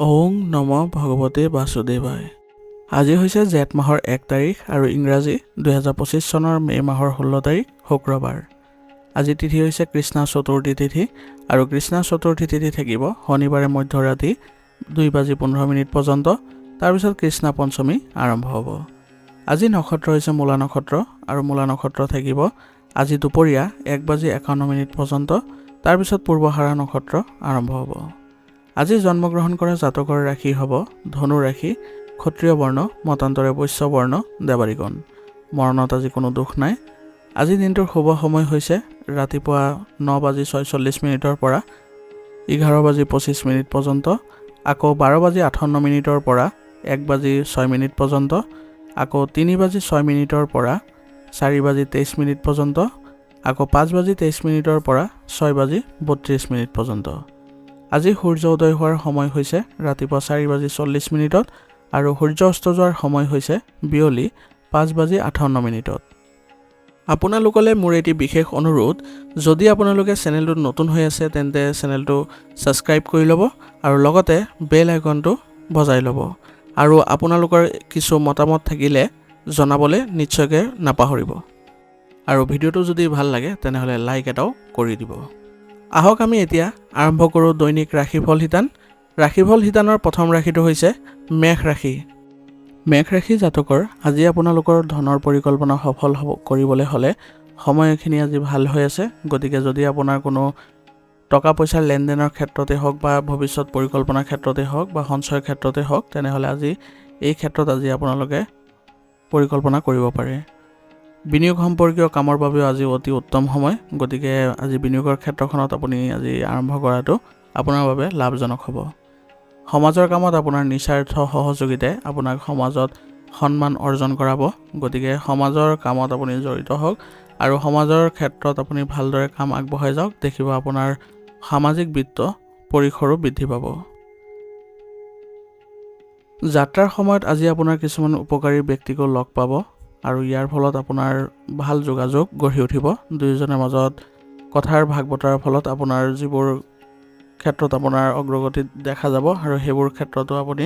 ওং নম ভগৱতে বাসুদেৱায়। আজি হৈছে জেঠ মাহৰ 1 তাৰিখ আৰু ইংৰাজী 2025 চনৰ মে মাহৰ 16 তাৰিখ শুক্ৰবাৰ। আজি তিথি হৈছে কৃষ্ণ চতুৰ্থী তিথি আৰু কৃষ্ণ চতুৰ্থী তিথি থাকিব শনিবাৰে মধ্যৰাতি 2:15 পৰ্যন্ত। তাৰপিছত কৃষ্ণ পঞ্চমী আৰম্ভ হ'ব। আজি নক্ষত্ৰ হৈছে মূলা নক্ষত্ৰ আৰু মূলা নক্ষত্ৰ থাকিব আজি দুপৰীয়া 1:51 পৰ্যন্ত। তাৰপিছত পূৰ্বহাৰা নক্ষত্ৰ আৰম্ভ হ'ব। আজি জন্মগ্ৰহণ কৰা জাতকৰ ৰাশি হ'ব ধনু ৰাশি, ক্ষত্ৰিয় বৰ্ণ, মতান্তৰে বৈশ্য বৰ্ণ, দেৱাৰীগণ। মৰণত আজি কোনো দুখ নাই। আজি দিনটোৰ শুভ সময় হৈছে ৰাতিপুৱা 9:46 পৰা 11:25 পৰ্যন্ত, আকৌ 12:58 পৰা 1:06 পৰ্যন্ত, আকৌ 3:06 পৰা 4:23 পৰ্যন্ত, আকৌ 5:23 পৰা 6:32 পৰ্যন্ত। আজি সূৰ্য উদয় হোৱাৰ সময় হৈছে ৰাতিপুৱা 4:40 আৰু সূৰ্য অস্ত যোৱাৰ সময় হৈছে বিয়লি 5:58। আপোনালোকলৈ মোৰ এটি বিশেষ অনুৰোধ, যদি আপোনালোকে চেনেলটোত নতুন হৈ আছে তেন্তে চেনেলটো ছাবস্ক্ৰাইব কৰি ল'ব আৰু লগতে বেল আইকনটো বজাই ল'ব। আৰু আপোনালোকৰ কিছু মতামত থাকিলে জনাবলৈ নিশ্চয়কৈ নাপাহৰিব। আৰু ভিডিঅ'টো যদি ভাল লাগে তেনেহ'লে লাইক এটাও কৰি দিব। আহক আমি এতিয়া আৰম্ভ কৰোঁ দৈনিক ৰাশিফল শিতান। ৰাশিফল শিতানৰ প্ৰথম ৰাশিটো হৈছে মেষ ৰাশি। মেষ ৰাশি জাতকৰ আজি আপোনালোকৰ ধনৰ পৰিকল্পনা সফল কৰিবলৈ হ'লে সময়খিনি আজি ভাল হৈ আছে। গতিকে যদি আপোনাৰ কোনো টকা পইচাৰ লেনদেনৰ ক্ষেত্ৰতে হওক বা ভৱিষ্যত পৰিকল্পনাৰ ক্ষেত্ৰতে হওক বা সঞ্চয়ৰ ক্ষেত্ৰতে হওক, তেনেহ'লে আজি এই ক্ষেত্ৰত আজি আপোনালোকে পৰিকল্পনা কৰিব পাৰে। বিনিয়োগ সম্পৰ্কীয় কামৰ বাবেও আজি অতি উত্তম সময়। গতিকে আজি বিনিয়োগৰ ক্ষেত্ৰখনত আপুনি আজি আৰম্ভ কৰাটো আপোনাৰ বাবে লাভজনক হ'ব। সমাজৰ কামত আপোনাৰ নিস্বাৰ্থ সহযোগিতাই আপোনাক সমাজত সন্মান অৰ্জন কৰাব। গতিকে সমাজৰ কামত আপুনি জড়িত হওক আৰু সমাজৰ ক্ষেত্ৰত আপুনি ভালদৰে কাম আগবঢ়াই যাওক। দেখিব আপোনাৰ সামাজিক বিত্ত পৰিসৰো বৃদ্ধি পাব। যাত্ৰাৰ সময়ত আজি আপোনাৰ কিছুমান উপকাৰী ব্যক্তিকো লগ পাব আৰু ইয়াৰ ফলত আপোনাৰ ভাল যোগাযোগ গঢ়ি উঠিব। দুয়োজনৰ মাজত কথাৰ ভাগ বতৰাৰ ফলত আপোনাৰ যিবোৰ ক্ষেত্ৰত আপোনাৰ অগ্ৰগতি দেখা যাব আৰু সেইবোৰ ক্ষেত্ৰতো আপুনি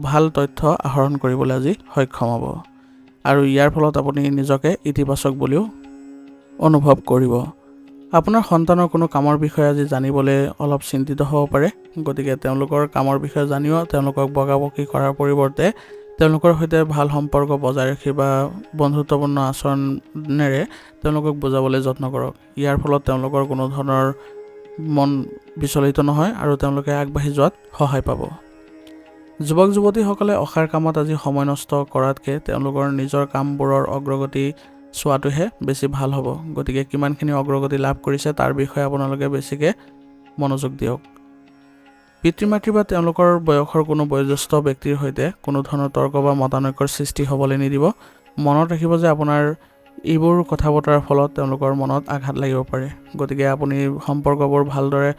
ভাল তথ্য আহৰণ কৰিবলৈ আজি সক্ষম হ'ব আৰু ইয়াৰ ফলত আপুনি নিজকে ইতিবাচক বুলিও অনুভৱ কৰিব। আপোনাৰ সন্তানৰ কোনো কামৰ বিষয়ে আজি জানিবলৈ অলপ চিন্তিত হ'ব পাৰে। গতিকে তেওঁলোকৰ কামৰ বিষয়ে জানিও তেওঁলোকক বকাবকি কৰাৰ পৰিৱৰ্তে তেওঁলোকৰ সৈতে ভাল সম্পৰ্ক বজাই ৰাখি বা বন্ধুত্বপূৰ্ণ আচৰণেৰে তেওঁলোকক বুজাবলৈ যত্ন কৰক। ইয়াৰ ফলত তেওঁলোকৰ কোনো ধৰণৰ মন বিচলিত নহয় আৰু তেওঁলোকে আগবাঢ়ি যোৱাত সহায় পাব। যুৱক যুৱতীসকলে অসাৰ কামত আজি সময় নষ্ট কৰাতকৈ তেওঁলোকৰ নিজৰ কামবোৰৰ অগ্ৰগতি চোৱাটোহে বেছি ভাল হ'ব। গতিকে কিমানখিনি অগ্ৰগতি লাভ কৰিছে তাৰ বিষয়ে আপোনালোকে বেছিকৈ মনোযোগ দিয়ক। পিতৃ মাতৃ বা তেওঁলোকৰ বয়সৰ কোনো বয়োজ্যেষ্ঠ ব্যক্তিৰ সৈতে কোনো ধৰণৰ তৰ্ক বা মতানৈক্যৰ সৃষ্টি হ'বলৈ নিদিব। মনত ৰাখিব যে আপোনাৰ এইবোৰ কথা বতৰাৰ ফলত তেওঁলোকৰ মনত আঘাত লাগিব পাৰে। গতিকে আপুনি সম্পৰ্কবোৰ ভালদৰে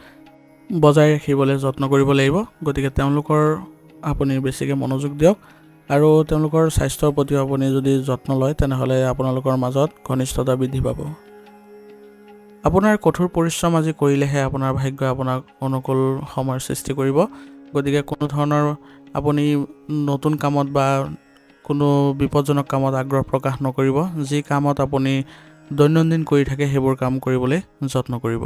বজাই ৰাখিবলৈ যত্ন কৰিব লাগিব। গতিকে তেওঁলোকৰ আপুনি বেছিকৈ মনোযোগ দিয়ক আৰু তেওঁলোকৰ স্বাস্থ্যৰ প্ৰতিও আপুনি যদি যত্ন লয় তেনেহ'লে আপোনালোকৰ মাজত ঘনিষ্ঠতা বৃদ্ধি পাব। আপোনাৰ কঠোৰ পৰিশ্ৰম আজি কৰিলেহে আপোনাৰ ভাগ্যই আপোনাক অনুকূল সময়ৰ সৃষ্টি কৰিব। গতিকে কোনো ধৰণৰ আপুনি নতুন কামত বা কোনো বিপদজনক কামত আগ্ৰহ প্ৰকাশ নকৰিব। যি কামত আপুনি দৈনন্দিন কৰি থাকে সেইবোৰ কাম কৰিবলৈ যত্ন কৰিব।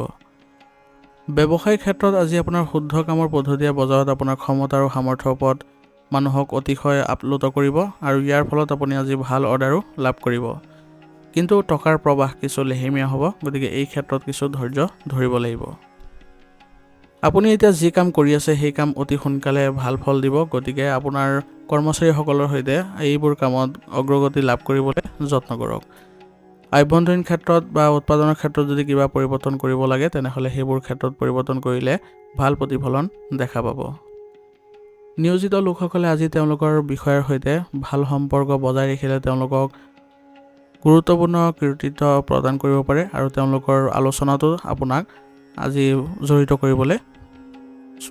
ব্যৱসায়িক ক্ষেত্ৰত আজি আপোনাৰ শুদ্ধ কামৰ পদ্ধতিয়ে বজাৰত আপোনাৰ ক্ষমতা আৰু সামৰ্থ্যৰ ওপৰত মানুহক অতিশয় আপ্লুত কৰিব আৰু ইয়াৰ ফলত আপুনি আজি ভাল অৰ্ডাৰো লাভ কৰিব। কিন্তু টকাৰ প্ৰৱাহ কিছু লেহেমীয়া হ'ব। গতিকে এই ক্ষেত্ৰত কিছু ধৈৰ্য ধৰিব লাগিব। আপুনি এতিয়া যি কাম কৰি আছে সেই কাম অতি সোনকালে ভাল ফল দিব। গতিকে আপোনাৰ কৰ্মচাৰীসকলৰ সৈতে এইবোৰ কামত অগ্ৰগতি লাভ কৰিবলৈ যত্ন কৰক। আভ্যন্তৰীণ ক্ষেত্ৰত বা উৎপাদনৰ ক্ষেত্ৰত যদি কিবা পৰিৱৰ্তন কৰিব লাগে তেনেহ'লে সেইবোৰ ক্ষেত্ৰত পৰিৱৰ্তন কৰিলে ভাল প্ৰতিফলন দেখা পাব। নিয়োজিত লোকসকলে আজি তেওঁলোকৰ বিষয়াৰ সৈতে ভাল সম্পৰ্ক বজাই ৰাখিলে তেওঁলোকক গুৰুত্বপূৰ্ণ কৃতিত্ব প্ৰদান কৰিব পাৰে আৰু তেওঁলোকৰ আলোচনাটো আপোনাক আজি জড়িত কৰিবলৈ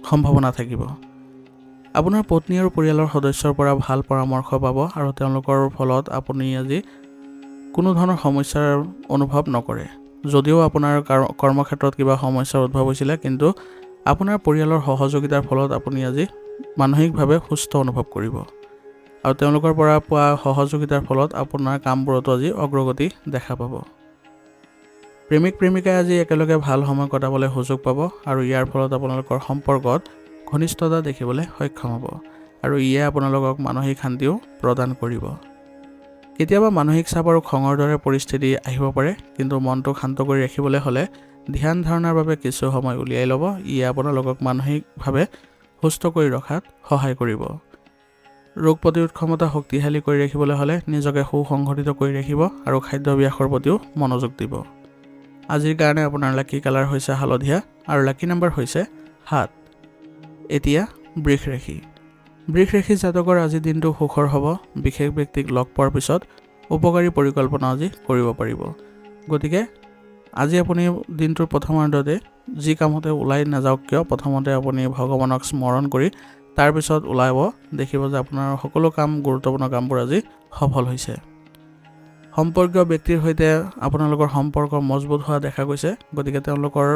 সম্ভাৱনা থাকিব। আপোনাৰ পত্নী আৰু পৰিয়ালৰ সদস্যৰ পৰা ভাল পৰামৰ্শ পাব আৰু তেওঁলোকৰ ফলত আপুনি আজি কোনো ধৰণৰ সমস্যাৰ অনুভৱ নকৰে। যদিও আপোনাৰ কৰ্মক্ষেত্ৰত কিবা সমস্যাৰ উদ্ভৱ হৈছিলে, কিন্তু আপোনাৰ পৰিয়ালৰ সহযোগিতাৰ ফলত আপুনি আজি মানসিকভাৱে সুস্থ অনুভৱ কৰিব আৰু তেওঁলোকৰ পৰা পোৱা সহযোগিতাৰ ফলত আপোনাৰ কামবোৰতো আজি অগ্ৰগতি দেখা পাব। প্ৰেমিক প্ৰেমিকাই আজি একেলগে ভাল সময় কটাবলৈ সুযোগ পাব আৰু ইয়াৰ ফলত আপোনালোকৰ সম্পৰ্কত ঘনিষ্ঠতা দেখিবলৈ সক্ষম হ'ব আৰু ইয়ে আপোনালোকক মানসিক শান্তিও প্ৰদান কৰিব। কেতিয়াবা মানসিক চাপ আৰু খঙৰ দৰে পৰিস্থিতি আহিব পাৰে, কিন্তু মনটো শান্ত কৰি ৰাখিবলৈ হ'লে ধ্যান ধাৰণাৰ বাবে কিছু সময় উলিয়াই ল'ব। ইয়ে আপোনালোকক মানসিকভাৱে সুস্থ কৰি ৰখাত সহায় কৰিব। ৰোগ প্ৰতিৰোধ ক্ষমতা শক্তিশালী কৰি ৰাখিবলৈ হ'লে নিজকে সুসংগঠিত কৰি ৰাখিব আৰু খাদ্যাভ্যাসৰ প্ৰতিও মনোযোগ দিব। আজিৰ কাৰণে আপোনাৰ লাকি কালাৰ হৈছে হালধীয়া আৰু লাকি নম্বৰ হৈছে 7। এতিয়া বৃষ ৰাশি। বৃষ ৰাশি জাতকৰ আজিৰ দিনটো সুখৰ হ'ব। বিশেষ ব্যক্তিক লগ পোৱাৰ পিছত উপকাৰী পৰিকল্পনা আজি কৰিব পাৰিব। গতিকে আজি আপুনি দিনটোৰ প্ৰথমাৰ্ধতে যি কামতে ওলাই নাযাওক কিয়, প্ৰথমতে আপুনি ভগৱানক স্মৰণ কৰি তাৰপিছত ওলাব, দেখিব যে আপোনাৰ সকলো কাম, গুৰুত্বপূৰ্ণ কামবোৰ আজি সফল হৈছে। সম্পৰ্কীয় ব্যক্তিৰ সৈতে আপোনালোকৰ সম্পৰ্ক মজবুত হোৱা দেখা গৈছে। গতিকে তেওঁলোকৰ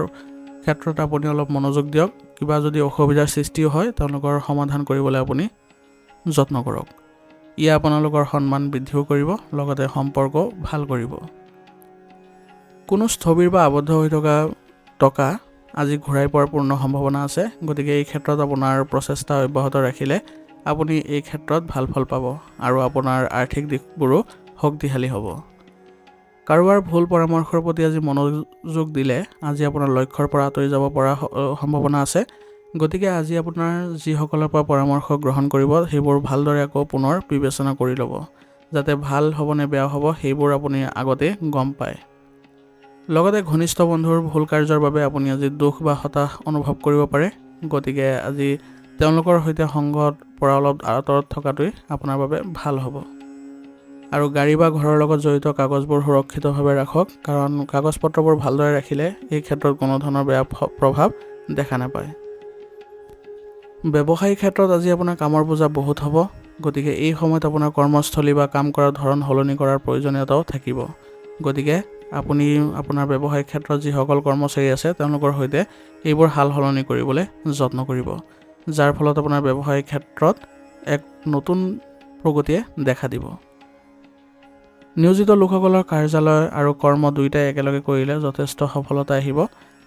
ক্ষেত্ৰত আপুনি অলপ মনোযোগ দিয়ক। কিবা যদি অসুবিধাৰ সৃষ্টিও হয়, তেওঁলোকৰ সমাধান কৰিবলৈ আপুনি যত্ন কৰক। ইয়ে আপোনালোকৰ সন্মান বৃদ্ধিও কৰিব, লগতে সম্পৰ্ক ভাল কৰিব। কোনো স্থবিৰ বা আবদ্ধ হৈ থকা টকা আজি ঘূৰাই পোৱাৰ পূৰ্ণ সম্ভাৱনা আছে। গতিকে এই ক্ষেত্ৰত আপোনাৰ প্ৰচেষ্টা অব্যাহত ৰাখিলে আপুনি এই ক্ষেত্ৰত ভাল ফল পাব আৰু আপোনাৰ আৰ্থিক দিশবোৰো শক্তিশালী হ'ব। কাৰোবাৰ ভুল পৰামৰ্শৰ প্ৰতি আজি মনোযোগ দিলে আজি আপোনাৰ লক্ষ্যৰ পৰা আঁতৰি যাব পৰা সম্ভাৱনা আছে। গতিকে আজি আপোনাৰ যিসকলৰ পৰা পৰামৰ্শ গ্ৰহণ কৰিব, সেইবোৰ ভালদৰে আকৌ পুনৰ বিবেচনা কৰি ল'ব, যাতে ভাল হ'বনে বেয়া হ'ব সেইবোৰ আপুনি আগতে গম পায়। লগতে ঘনিষ্ঠ বন্ধুৰ ভুল কাৰ্যৰ বাবে আপুনি আজি দুখ বা হতাশ অনুভৱ কৰিব পাৰে। গতিকে আজি তেওঁলোকৰ সৈতে সংগত পৰা অলপ আঁতৰত থকাটোৱেই আপোনাৰ বাবে ভাল হ'ব। আৰু গাড়ী বা ঘৰৰ লগত জড়িত কাগজবোৰ সুৰক্ষিতভাৱে ৰাখক, কাৰণ কাগজ পত্ৰবোৰ ভালদৰে ৰাখিলে এই ক্ষেত্ৰত কোনো ধৰণৰ বেয়া প্ৰভাৱ দেখা নাপায়। ব্যৱসায়িক ক্ষেত্ৰত আজি আপোনাৰ কামৰ বোজা বহুত হ'ব। গতিকে এই সময়ত আপোনাৰ কৰ্মস্থলী বা কাম কৰাৰ ধৰণ সলনি কৰাৰ প্ৰয়োজনীয়তাও থাকিব। গতিকে আপুনি আপোনাৰ ব্যৱসায়িক ক্ষেত্ৰত যিসকল কৰ্মচাৰী আছে তেওঁলোকৰ সৈতে এইবোৰ সাল সলনি কৰিবলৈ যত্ন কৰিব, যাৰ ফলত আপোনাৰ ব্যৱসায়িক ক্ষেত্ৰত এক নতুন প্ৰগতিয়ে দেখা দিব। নিয়োজিত লোকসকলৰ কাৰ্যালয় আৰু কৰ্ম দুয়োটাই একেলগে কৰিলে যথেষ্ট সফলতা আহিব।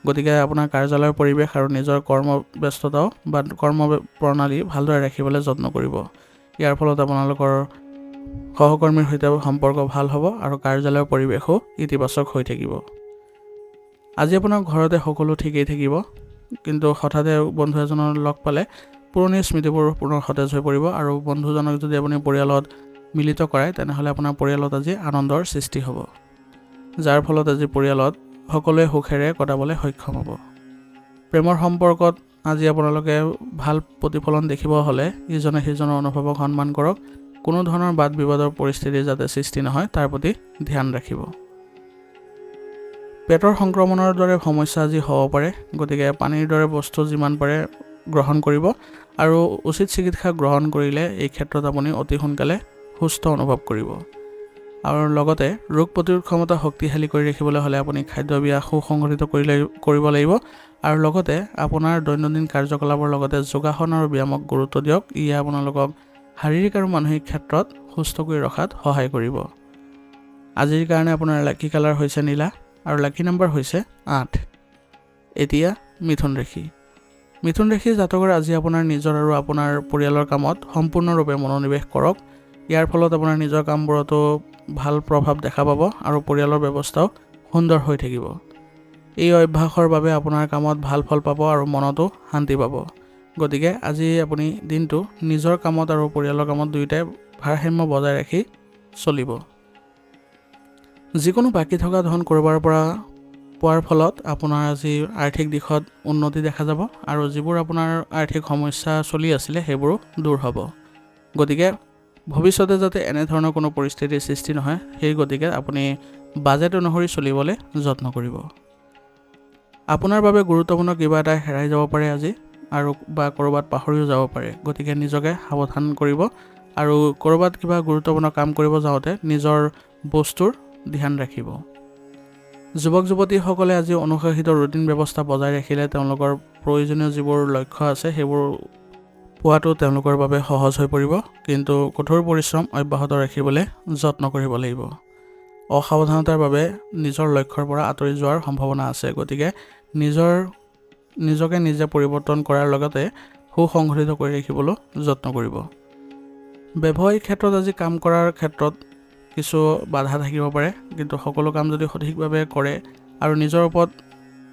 গতিকে আপোনাৰ কাৰ্যালয়ৰ পৰিৱেশ আৰু নিজৰ কৰ্মব্যস্ততাও বা কৰ্ম প্ৰণালী ভালদৰে ৰাখিবলৈ যত্ন কৰিব। ইয়াৰ ফলত আপোনালোকৰ সহকৰ্মীৰ সৈতে সম্পৰ্ক ভাল হ'ব আৰু কাৰ্যালয়ৰ পৰিৱেশো ইতিবাচক হৈ থাকিব। আজি আপোনাৰ ঘৰতে সকলো ঠিকেই থাকিব, কিন্তু হঠাতে বন্ধু এজনৰ লগ পালে পুৰণি স্মৃতিবোৰ পুনৰ সতেজ হৈ পৰিব আৰু বন্ধুজনক যদি আপুনি পৰিয়ালত মিলিত কৰায়, তেনেহ'লে আপোনাৰ পৰিয়ালত আজি আনন্দৰ সৃষ্টি হ'ব, যাৰ ফলত আজি পৰিয়ালত সকলোৱে সুখেৰে কটাবলৈ সক্ষম হ'ব। প্ৰেমৰ সম্পৰ্কত আজি আপোনালোকে ভাল প্ৰতিফলন দেখিব হ'লে ইজনে সিজনৰ অনুভৱক সন্মান কৰক। কোনো ধৰণৰ বাদ বিবাদৰ পৰিস্থিতি যাতে সৃষ্টি নহয় তাৰ প্ৰতি ধ্যান ৰাখিব। পেটৰ সংক্ৰমণৰ দৰে সমস্যা আজি হ'ব পাৰে। গতিকে পানীৰ দৰে বস্তু যিমান পাৰে গ্ৰহণ কৰিব আৰু উচিত চিকিৎসা গ্ৰহণ কৰিলে এই ক্ষেত্ৰত আপুনি অতি সোনকালে সুস্থ অনুভৱ কৰিব। আৰু লগতে ৰোগ প্ৰতিৰোধ ক্ষমতা শক্তিশালী কৰি ৰাখিবলৈ হ'লে আপুনি খাদ্যাভ্যাস সুসংগঠিত কৰিব লাগিব আৰু লগতে আপোনাৰ দৈনন্দিন কাৰ্যকলাপৰ লগতে যোগাসন আৰু ব্যায়ামক গুৰুত্ব দিয়ক। ইয়ে আপোনালোকক শাৰীৰিক আৰু মানসিক ক্ষেত্ৰত সুস্থ কৰি ৰখাত সহায় কৰিব। আজিৰ কাৰণে আপোনাৰ লাকি কালাৰ হৈছে নীলা আৰু লাকি নম্বৰ হৈছে 8। এতিয়া মিথুন ৰাশি। মিথুন ৰাশি জাতকৰ আজি আপোনাৰ নিজৰ আৰু আপোনাৰ পৰিয়ালৰ কামত সম্পূৰ্ণৰূপে মনোনিৱেশ কৰক। ইয়াৰ ফলত আপোনাৰ নিজৰ কামবোৰতো ভাল প্ৰভাৱ দেখা পাব আৰু পৰিয়ালৰ ব্যৱস্থাও সুন্দৰ হৈ থাকিব। এই অভ্যাসৰ বাবে আপোনাৰ কামত ভাল ফল পাব আৰু মনতো শান্তি পাব। গতিকে আজি আপুনি দিনটো নিজৰ কামত আৰু পৰিয়ালৰ কামত দুয়োটাই ভাৰসাম্য বজাই ৰাখি চলিব। যিকোনো বাকী থকা ধন ক'ৰবাৰ পৰা পোৱাৰ ফলত আপোনাৰ আজি আৰ্থিক দিশত উন্নতি দেখা যাব আৰু যিবোৰ আপোনাৰ আৰ্থিক সমস্যা চলি আছিলে সেইবোৰো দূৰ হ'ব। গতিকে ভৱিষ্যতে যাতে এনেধৰণৰ কোনো পৰিস্থিতিৰ সৃষ্টি নহয়, সেই গতিকে আপুনি বাজেট অনুসৰি চলিবলৈ যত্ন কৰিব। আপোনাৰ বাবে গুৰুত্বপূৰ্ণ কিবা এটা হেৰাই যাব পাৰে আজি আৰু বা ক'ৰবাত পাহৰিও যাব পাৰে। গতিকে নিজকে সাৱধান কৰিব আৰু ক'ৰবাত কিবা গুৰুত্বপূৰ্ণ কাম কৰিব যাওঁতে নিজৰ বস্তুৰ ধ্যান ৰাখিব। যুৱক যুৱতীসকলে আজি অনুশাসিত ৰুটিন ব্যৱস্থা বজাই ৰাখিলে তেওঁলোকৰ প্ৰয়োজনীয় যিবোৰ লক্ষ্য আছে সেইবোৰ পোৱাটো তেওঁলোকৰ বাবে সহজ হৈ পৰিব, কিন্তু কঠোৰ পৰিশ্ৰম অব্যাহত ৰাখিবলৈ যত্ন কৰিব লাগিব। অসাৱধানতাৰ বাবে নিজৰ লক্ষ্যৰ পৰা আঁতৰি যোৱাৰ সম্ভাৱনা আছে, গতিকে নিজকে নিজে পৰিৱৰ্তন কৰাৰ লগতে সুসংগঠিত কৰি ৰাখিবলৈ যত্ন কৰিব। ব্যৱসায়িক ক্ষেত্ৰত আজি কাম কৰাৰ ক্ষেত্ৰত কিছু বাধা থাকিব পাৰে, কিন্তু সকলো কাম যদি সঠিকভাৱে কৰে আৰু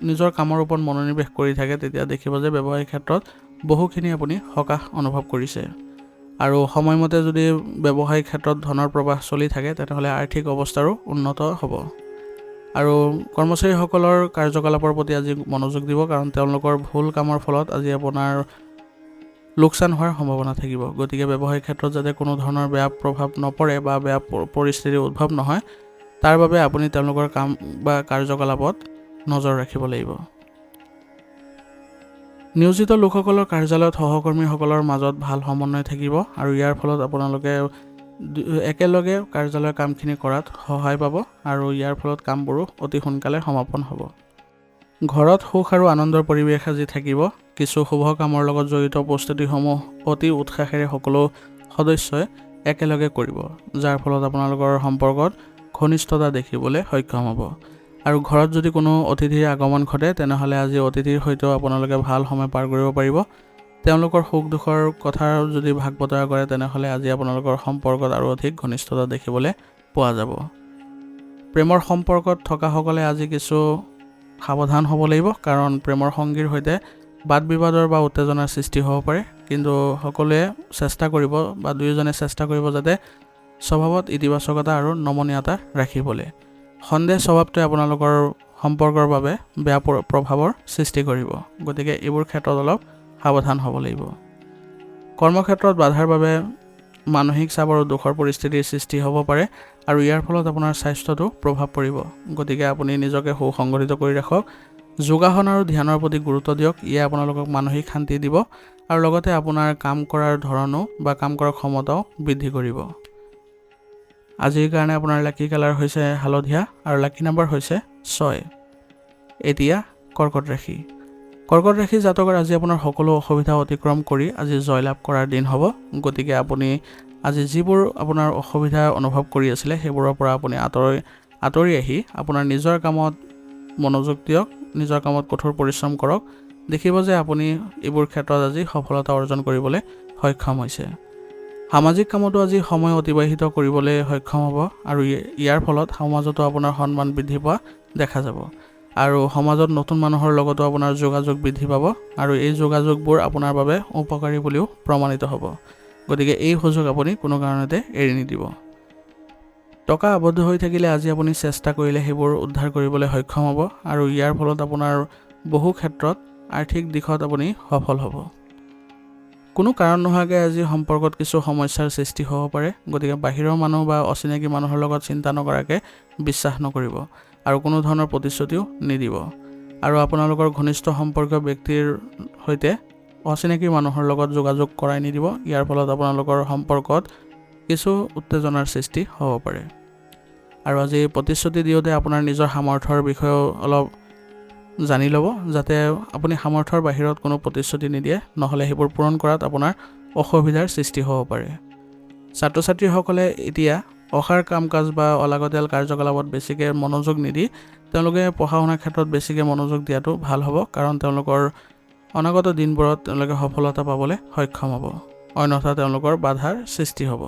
নিজৰ কামৰ ওপৰত মনোনিৱেশ কৰি থাকে, তেতিয়া দেখিব যে ব্যৱসায়িক ক্ষেত্ৰত বহুখিনি আপুনি সকাহ অনুভৱ কৰিছে। আৰু সময়মতে যদি ব্যৱসায়িক ক্ষেত্ৰত ধনৰ প্ৰৱাহ চলি থাকে, তেনেহ'লে আৰ্থিক অৱস্থাৰো উন্নত হ'ব। আৰু কৰ্মচাৰীসকলৰ কাৰ্যকলাপৰ প্ৰতি আজি মনোযোগ দিব, কাৰণ তেওঁলোকৰ ভুল কামৰ ফলত আজি আপোনাৰ লোকচান হোৱাৰ সম্ভাৱনা থাকিব। গতিকে ব্যৱসায়িক ক্ষেত্ৰত যাতে কোনো ধৰণৰ বেয়া প্ৰভাৱ নপৰে বা বেয়া পৰিস্থিতিৰ উদ্ভৱ নহয়, তাৰ বাবে আপুনি তেওঁলোকৰ কাম বা কাৰ্যকলাপত নজৰ ৰাখিব লাগিব। নিয়োজিত লোকসকলৰ কাৰ্যালয়ত সহকৰ্মীসকলৰ মাজত ভাল সমন্বয় থাকিব, আৰু ইয়াৰ ফলত আপোনালোকে একেলগে কাৰ্যালয়ৰ কামখিনি কৰাত সহায় পাব, আৰু ইয়াৰ ফলত কামবোৰো অতি সোনকালে সমাপন হ'ব। ঘৰত সুখ আৰু আনন্দৰ পৰিৱেশ আজি থাকিব। কিছু শুভ কামৰ লগত জড়িত প্ৰস্তুতিসমূহ অতি উৎসাহেৰে সকলো সদস্যই একেলগে কৰিব, যাৰ ফলত আপোনালোকৰ সম্পৰ্কত ঘনিষ্ঠতা দেখিবলৈ সক্ষম হ'ব। আৰু ঘৰত যদি কোনো অতিথিৰ আগমন ঘটে, তেনেহ'লে আজি অতিথিৰ সৈতেও আপোনালোকে ভাল সময় পাৰ কৰিব পাৰিব। তেওঁলোকৰ সুখ দুখৰ কথা যদি ভাগ বতৰা কৰে, তেনেহ'লে আজি আপোনালোকৰ সম্পৰ্কত আৰু অধিক ঘনিষ্ঠতা দেখিবলৈ পোৱা যাব। প্ৰেমৰ সম্পৰ্কত থকাসকলে আজি কিছু সাৱধান হ'ব লাগিব, কাৰণ প্ৰেমৰ সংগীৰ সৈতে বাদ বিবাদৰ বা উত্তেজনাৰ সৃষ্টি হ'ব পাৰে, কিন্তু সকলোৱে চেষ্টা কৰিব বা দুয়োজনে চেষ্টা কৰিব যাতে স্বভাৱত ইতিবাচকতা আৰু নমনীয়তা ৰাখিবলৈ। সন্দেহ স্বভাৱটোৱে আপোনালোকৰ সম্পৰ্কৰ বাবে বেয়া প্ৰভাৱৰ সৃষ্টি কৰিব, গতিকে এইবোৰ ক্ষেত্ৰত অলপ সাৱধান হ'ব লাগিব। কৰ্মক্ষেত্ৰত বাধাৰ বাবে মানসিক চাপ আৰু দুখৰ পৰিস্থিতিৰ সৃষ্টি হ'ব পাৰে, আৰু ইয়াৰ ফলত আপোনাৰ স্বাস্থ্যটো প্ৰভাৱ পৰিব। গতিকে আপুনি নিজকে সুসংগঠিত কৰি ৰাখক। যোগাসন আৰু ধ্যানৰ প্ৰতি গুৰুত্ব দিয়ক। ইয়ে আপোনালোকক মানসিক শান্তি দিব, আৰু লগতে আপোনাৰ কাম কৰাৰ ধৰণো বা কাম কৰাৰ ক্ষমতাও বৃদ্ধি কৰিব। আজিৰ কাৰণে আপোনাৰ লাকি কালাৰ হৈছে হালধীয়া, আৰু লাকি নাম্বাৰ হৈছে 6। এতিয়া কৰ্কট ৰাশি। কৰ্কট ৰাশি জাতকৰ আজি আপোনাৰ সকলো অসুবিধা অতিক্ৰম কৰি আজি জয়লাভ কৰাৰ দিন হ'ব। গতিকে আপুনি আজি যিবোৰ আপোনাৰ অসুবিধা অনুভৱ কৰি আছিলে, সেইবোৰৰ পৰা আপুনি আঁতৰি আহি আপোনাৰ নিজৰ কামত মনোযোগ দিয়ক, নিজৰ কামত কঠোৰ পৰিশ্ৰম কৰক। দেখিব যে আপুনি এইবোৰ ক্ষেত্ৰত আজি সফলতা অৰ্জন কৰিবলৈ সক্ষম হৈছে। সামাজিক কামতো আজি সময় অতিবাহিত কৰিবলৈ সক্ষম হ'ব, আৰু ইয়াৰ ফলত সমাজতো আপোনাৰ সন্মান বৃদ্ধি পোৱা দেখা যাব। আৰু সমাজত নতুন মানুহৰ লগতো আপোনাৰ যোগাযোগ বৃদ্ধি পাব, আৰু এই যোগাযোগবোৰ আপোনাৰ বাবে উপকাৰী বুলিও প্ৰমাণিত হ'ব। গতিকে এই সুযোগ আপুনি কোনো কাৰণতে এৰি নিদিব। টকা আবদ্ধ হৈ থাকিলে আজি আপুনি চেষ্টা কৰিলে সেইবোৰ উদ্ধাৰ কৰিবলৈ সক্ষম হ'ব, আৰু ইয়াৰ ফলত আপোনাৰ বহু ক্ষেত্ৰত আৰ্থিক দিশত আপুনি সফল হ'ব। কোনো কাৰণ নোহোৱাকৈ আজি সম্পৰ্কত কিছু সমস্যাৰ সৃষ্টি হ'ব পাৰে, গতিকে বাহিৰৰ মানুহ বা অচিনাকি মানুহৰ লগত চিন্তা নকৰাকৈ বিশ্বাস নকৰিব, আৰু কোনো ধৰণৰ প্ৰতিশ্ৰুতিও নিদিব। আৰু আপোনালোকৰ ঘনিষ্ঠ সম্পৰ্কীয় ব্যক্তিৰ সৈতে অচিনাকি মানুহৰ লগত যোগাযোগ কৰাই নিদিব। ইয়াৰ ফলত আপোনালোকৰ সম্পৰ্কত কিছু উত্তেজনাৰ সৃষ্টি হ'ব পাৰে। আৰু আজি প্ৰতিশ্ৰুতি দিওঁতে আপোনাৰ নিজৰ সামৰ্থ্যৰ বিষয়েও অলপ জানি ল'ব, যাতে আপুনি সামৰ্থ্যৰ বাহিৰত কোনো প্ৰতিশ্ৰুতি নিদিয়ে, নহ'লে সেইবোৰ পূৰণ কৰাত আপোনাৰ অসুবিধাৰ সৃষ্টি হ'ব পাৰে। ছাত্ৰ ছাত্ৰীসকলে এতিয়া অসাৰ কাম কাজ বা অলাগতিয়াল কাৰ্যকলাপত বেছিকৈ মনোযোগ নিদি তেওঁলোকে পঢ়া শুনাৰ ক্ষেত্ৰত বেছিকৈ মনোযোগ দিয়াটো ভাল হ'ব, কাৰণ তেওঁলোকৰ অনাগত দিনবোৰত তেওঁলোকে সফলতা পাবলৈ সক্ষম হ'ব, অন্যথা তেওঁলোকৰ বাধাৰ সৃষ্টি হ'ব।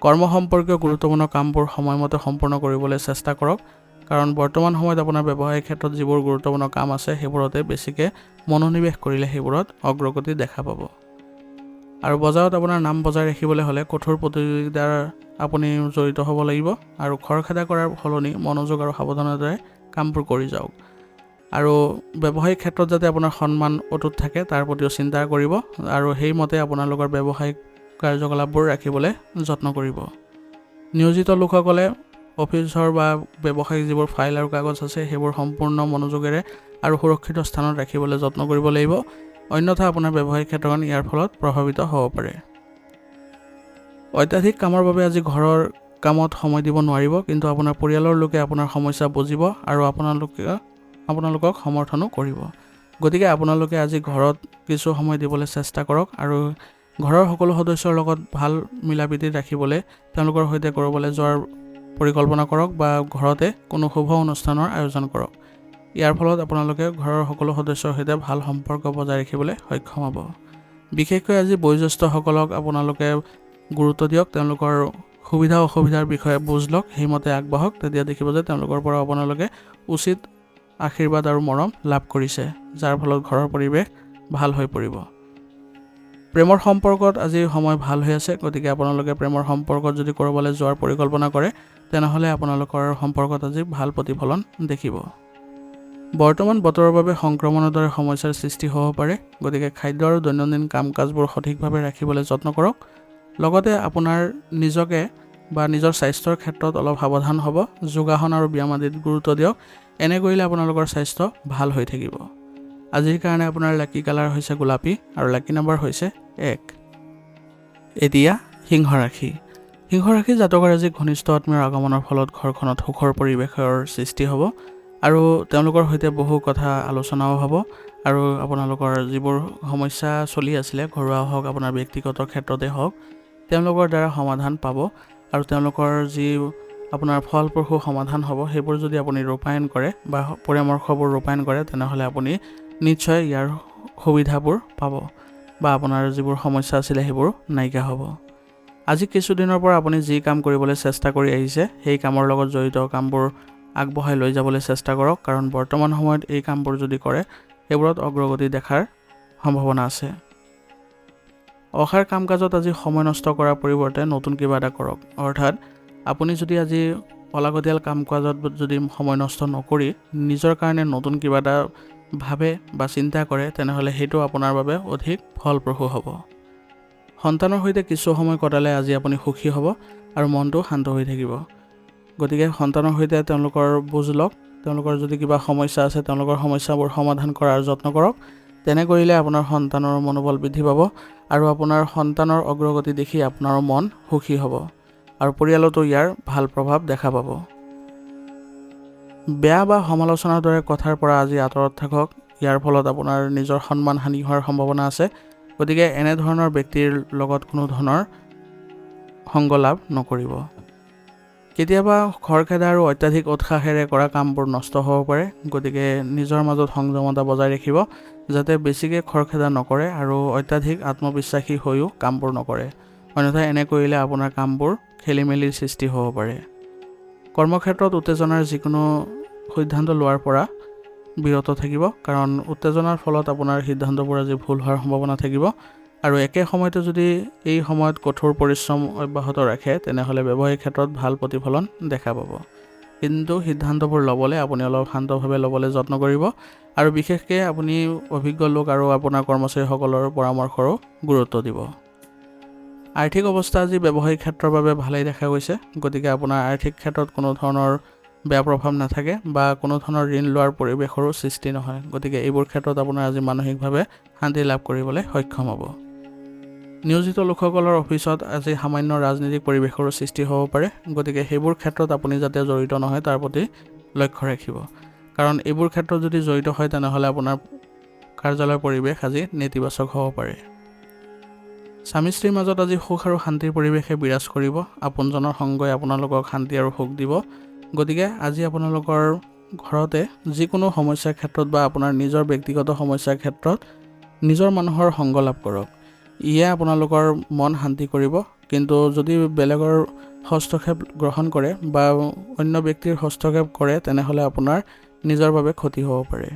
কৰ্ম সম্পৰ্কীয় গুৰুত্বপূৰ্ণ কামবোৰ সময়মতে সম্পূৰ্ণ কৰিবলৈ চেষ্টা কৰক, কাৰণ বৰ্তমান সময়ত আপোনাৰ ব্যৱসায়িক ক্ষেত্ৰত যিবোৰ গুৰুত্বপূৰ্ণ কাম আছে, সেইবোৰতে বেছিকৈ মনোনিৱেশ কৰিলে সেইবোৰত অগ্ৰগতি দেখা পাব। আৰু বজাৰত আপোনাৰ নাম বজাই ৰাখিবলৈ হ'লে কঠোৰ প্ৰতিযোগিতাৰ আপুনি জড়িত হ'ব লাগিব, আৰু খৰখেদা কৰাৰ সলনি মনোযোগ আৰু সাৱধানতাৰে কামবোৰ কৰি যাওক। আৰু ব্যৱসায়িক ক্ষেত্ৰত যাতে আপোনাৰ সন্মান অটুট থাকে তাৰ প্ৰতিও চিন্তা কৰিব, আৰু সেইমতে আপোনালোকৰ ব্যৱসায়িক কাৰ্যকলাপবোৰ ৰাখিবলৈ যত্ন কৰিব। নিয়োজিত লোকসকলে অফিচৰ বা ব্যৱসায়িক যিবোৰ ফাইল আৰু কাগজ আছে, সেইবোৰ সম্পূৰ্ণ মনোযোগেৰে আৰু সুৰক্ষিত স্থানত ৰাখিবলৈ যত্ন কৰিব লাগিব, অন্যথা আপোনাৰ ব্যৱসায়িক ক্ষেত্ৰখন ইয়াৰ ফলত প্ৰভাৱিত হ'ব পাৰে। অত্যাধিক কামৰ বাবে আজি ঘৰৰ কামত সময় দিব নোৱাৰিব, কিন্তু আপোনাৰ পৰিয়ালৰ লোকে আপোনাৰ সমস্যা বুজিব আৰু আপোনালোকক সমৰ্থনো কৰিব। গতিকে আপোনালোকে আজি ঘৰত কিছু সময় দিবলৈ চেষ্টা কৰক আৰু ঘৰৰ সকলো সদস্যৰ লগত ভাল মিলাপ্ৰীতি ৰাখিবলৈ তেওঁলোকৰ সৈতে ক'ৰবালৈ যোৱাৰ পৰিকল্পনা কৰক বা ঘৰতে কোনো শুভ অনুষ্ঠানৰ আয়োজন কৰক। ইয়াৰ ফলত আপোনালোকে ঘৰৰ সকলো সদস্যৰ সৈতে ভাল সম্পৰ্ক বজাই ৰাখিবলৈ সক্ষম হ'ব। বিশেষকৈ আজি বয়োজ্যেষ্ঠসকলক আপোনালোকে গুৰুত্ব দিয়ক, তেওঁলোকৰ সুবিধা অসুবিধাৰ বিষয়ে বুজ লওক, সেইমতে আগবাঢ়ক। তেতিয়া দেখিব যে তেওঁলোকৰ পৰা আপোনালোকে উচিত আশীৰ্বাদ আৰু মৰম লাভ কৰিছে, যাৰ ফলত ঘৰৰ পৰিৱেশ ভাল হৈ পৰিব। প্ৰেমৰ সম্পৰ্কত আজি সময় ভাল হৈ আছে, গতিকে আপোনালোকে প্ৰেমৰ সম্পৰ্কত যদি ক'ৰবালৈ যোৱাৰ পৰিকল্পনা কৰে তেনেহ'লে আপোনালোকৰ সম্পৰ্কত আজি ভাল প্ৰতিফলন দেখিব। বৰ্তমান বতৰৰ বাবে সংক্ৰমণৰ দৰে সমস্যাৰ সৃষ্টি হ'ব পাৰে, গতিকে খাদ্য আৰু দৈনন্দিন কাম কাজবোৰ সঠিকভাৱে ৰাখিবলৈ যত্ন কৰক। লগতে আপোনাৰ নিজকে বা নিজৰ স্বাস্থ্যৰ ক্ষেত্ৰত অলপ সাৱধান হ'ব, যোগাসন আৰু ব্যায়াম আদিত গুৰুত্ব দিয়ক। এনে কৰিলে আপোনালোকৰ স্বাস্থ্য ভাল হৈ থাকিব। আজিৰ কাৰণে আপোনাৰ লাকি কালাৰ হৈছে গোলাপী আৰু লাকি নম্বৰ হৈছে 1। এতিয়া সিংহ ৰাশি। সিংহ ৰাশি জাতকৰ আজি ঘনিষ্ঠ আত্মীয়ৰ আগমনৰ ফলত ঘৰখনত সুখৰ পৰিৱেশৰ সৃষ্টি হ'ব আৰু তেওঁলোকৰ সৈতে বহু কথা আলোচনাও হ'ব আৰু আপোনালোকৰ যিবোৰ সমস্যা চলি আছিলে, ঘৰুৱা হওক আপোনাৰ ব্যক্তিগত ক্ষেত্ৰতে হওক, তেওঁলোকৰ দ্বাৰা সমাধান পাব আৰু তেওঁলোকৰ যি আপোনাৰ ফলপ্ৰসূ সমাধান হ'ব, সেইবোৰ যদি আপুনি ৰূপায়ণ কৰে বা পৰামৰ্শবোৰ ৰূপায়ণ কৰে তেনেহ'লে আপুনি নিশ্চয় ইয়াৰ সুবিধাবোৰ পাব বা আপোনাৰ যিবোৰ সমস্যা আছিলে সেইবোৰ নাইকিয়া হ'ব। আজি কিছুদিনৰ পৰা আপুনি যি কাম কৰিবলৈ চেষ্টা কৰি আহিছে সেই কামৰ লগত জড়িত কামবোৰ আগবঢ়াই লৈ যাবলৈ চেষ্টা কৰক, কাৰণ বৰ্তমান সময়ত এই কামবোৰ যদি কৰে সেইবোৰত অগ্ৰগতি দেখাৰ সম্ভাৱনা আছে। অসাৰ কাম কাজত আজি সময় নষ্ট কৰাৰ পৰিৱৰ্তে নতুন কিবা এটা কৰক, অৰ্থাৎ আপুনি যদি আজি অলাগতিয়াল কাম কাজত যদি সময় নষ্ট নকৰি নিজৰ কাৰণে নতুন কিবা এটা ভাবে বা চিন্তা কৰে তেনেহ'লে সেইটো আপোনাৰ বাবে অধিক ফলপ্ৰসূ হ'ব। সন্তানৰ সৈতে কিছু সময় কটালে আজি আপুনি সুখী হ'ব আৰু মনটো শান্ত হৈ থাকিব। গতিকে সন্তানৰ সৈতে তেওঁলোকৰ বুজ লওক, তেওঁলোকৰ যদি কিবা সমস্যা আছে তেওঁলোকৰ সমস্যাবোৰ সমাধান কৰাৰ যত্ন কৰক। তেনে কৰিলে আপোনাৰ সন্তানৰ মনোবল বৃদ্ধি পাব আৰু আপোনাৰ সন্তানৰ অগ্ৰগতি দেখি আপোনাৰো মন সুখী হ'ব আৰু পৰিয়ালতো ইয়াৰ ভাল প্ৰভাৱ দেখা পাব। বেয়া বা সমালোচনাৰ দৰে কথাৰ পৰা আজি আঁতৰত থাকক, ইয়াৰ ফলত আপোনাৰ নিজৰ সন্মান হানি হোৱাৰ সম্ভাৱনা আছে। গতিকে এনেধৰণৰ ব্যক্তিৰ লগত কোনো ধৰণৰ সংগ লাভ নকৰিব। কেতিয়াবা খৰখেদা আৰু অত্যাধিক উৎসাহেৰে কৰা কামবোৰ নষ্ট হ'ব পাৰে, গতিকে নিজৰ মাজত সংযমতা বজাই ৰাখিব যাতে বেছিকৈ খৰখেদা নকৰে আৰু অত্যাধিক আত্মবিশ্বাসী হৈও কামবোৰ নকৰে, অন্যথা এনে কৰিলে আপোনাৰ কামবোৰ খেলি মেলিৰ সৃষ্টি হ'ব পাৰে। কৰ্মক্ষেত্ৰত উত্তেজনাৰ যিকোনো সিদ্ধান্ত লোৱাৰ পৰা বিৰত থাকিব, কাৰণ উত্তেজনাৰ ফলত আপোনাৰ সিদ্ধান্তবোৰ আজি ভুল হোৱাৰ সম্ভাৱনা থাকিব আৰু একে সময়তে যদি এই সময়ত কঠোৰ পৰিশ্ৰম অব্যাহত ৰাখে তেনেহ'লে ব্যৱসায়িক ক্ষেত্ৰত ভাল প্ৰতিফলন দেখা পাব। কিন্তু সিদ্ধান্তবোৰ ল'বলৈ আপুনি অলপ শান্তভাৱে ল'বলৈ যত্ন কৰিব আৰু বিশেষকৈ আপুনি অভিজ্ঞ লোক আৰু আপোনাৰ কৰ্মচাৰীসকলৰ পৰামৰ্শৰো গুৰুত্ব দিব। আৰ্থিক অৱস্থা আজি ব্যৱসায়িক ক্ষেত্ৰৰ বাবে ভালেই দেখা গৈছে, গতিকে আপোনাৰ আৰ্থিক ক্ষেত্ৰত কোনো ধৰণৰ বেয়া প্ৰভাৱ নাথাকে বা কোনো ধৰণৰ ঋণ লোৱাৰ পৰিৱেশৰো সৃষ্টি নহয়। গতিকে এইবোৰ ক্ষেত্ৰত আপোনাৰ আজি মানসিকভাৱে শান্তি লাভ কৰিবলৈ সক্ষম হ'ব। নিয়োজিত লোকসকলৰ অফিচত আজি সামান্য ৰাজনৈতিক পৰিৱেশৰো সৃষ্টি হ'ব পাৰে, গতিকে সেইবোৰ ক্ষেত্ৰত আপুনি যাতে জড়িত নহয় তাৰ প্ৰতি লক্ষ্য ৰাখিব, কাৰণ এইবোৰ ক্ষেত্ৰত যদি জড়িত হয় তেনেহ'লে আপোনাৰ কাৰ্যালয়ৰ পৰিৱেশ আজি নেতিবাচক হ'ব পাৰে। স্বামী স্ত্ৰীৰ মাজত আজি সুখ আৰু শান্তিৰ পৰিৱেশে বিৰাজ কৰিব, আপোনজনৰ সংগই আপোনালোকক শান্তি আৰু সুখ দিব। গতিকে আজি আপোনালোকৰ ঘৰতে যিকোনো সমস্যাৰ ক্ষেত্ৰত বা আপোনাৰ নিজৰ ব্যক্তিগত সমস্যাৰ ক্ষেত্ৰত নিজৰ মানুহৰ সংগ লাভ কৰক, ইয়ে আপোনালোকৰ মন শান্তি কৰিব। কিন্তু যদি বেলেগৰ হস্তক্ষেপ গ্ৰহণ কৰে বা অন্য ব্যক্তিৰ হস্তক্ষেপ কৰে তেনেহ'লে আপোনাৰ নিজৰ বাবে ক্ষতি হ'ব পাৰে।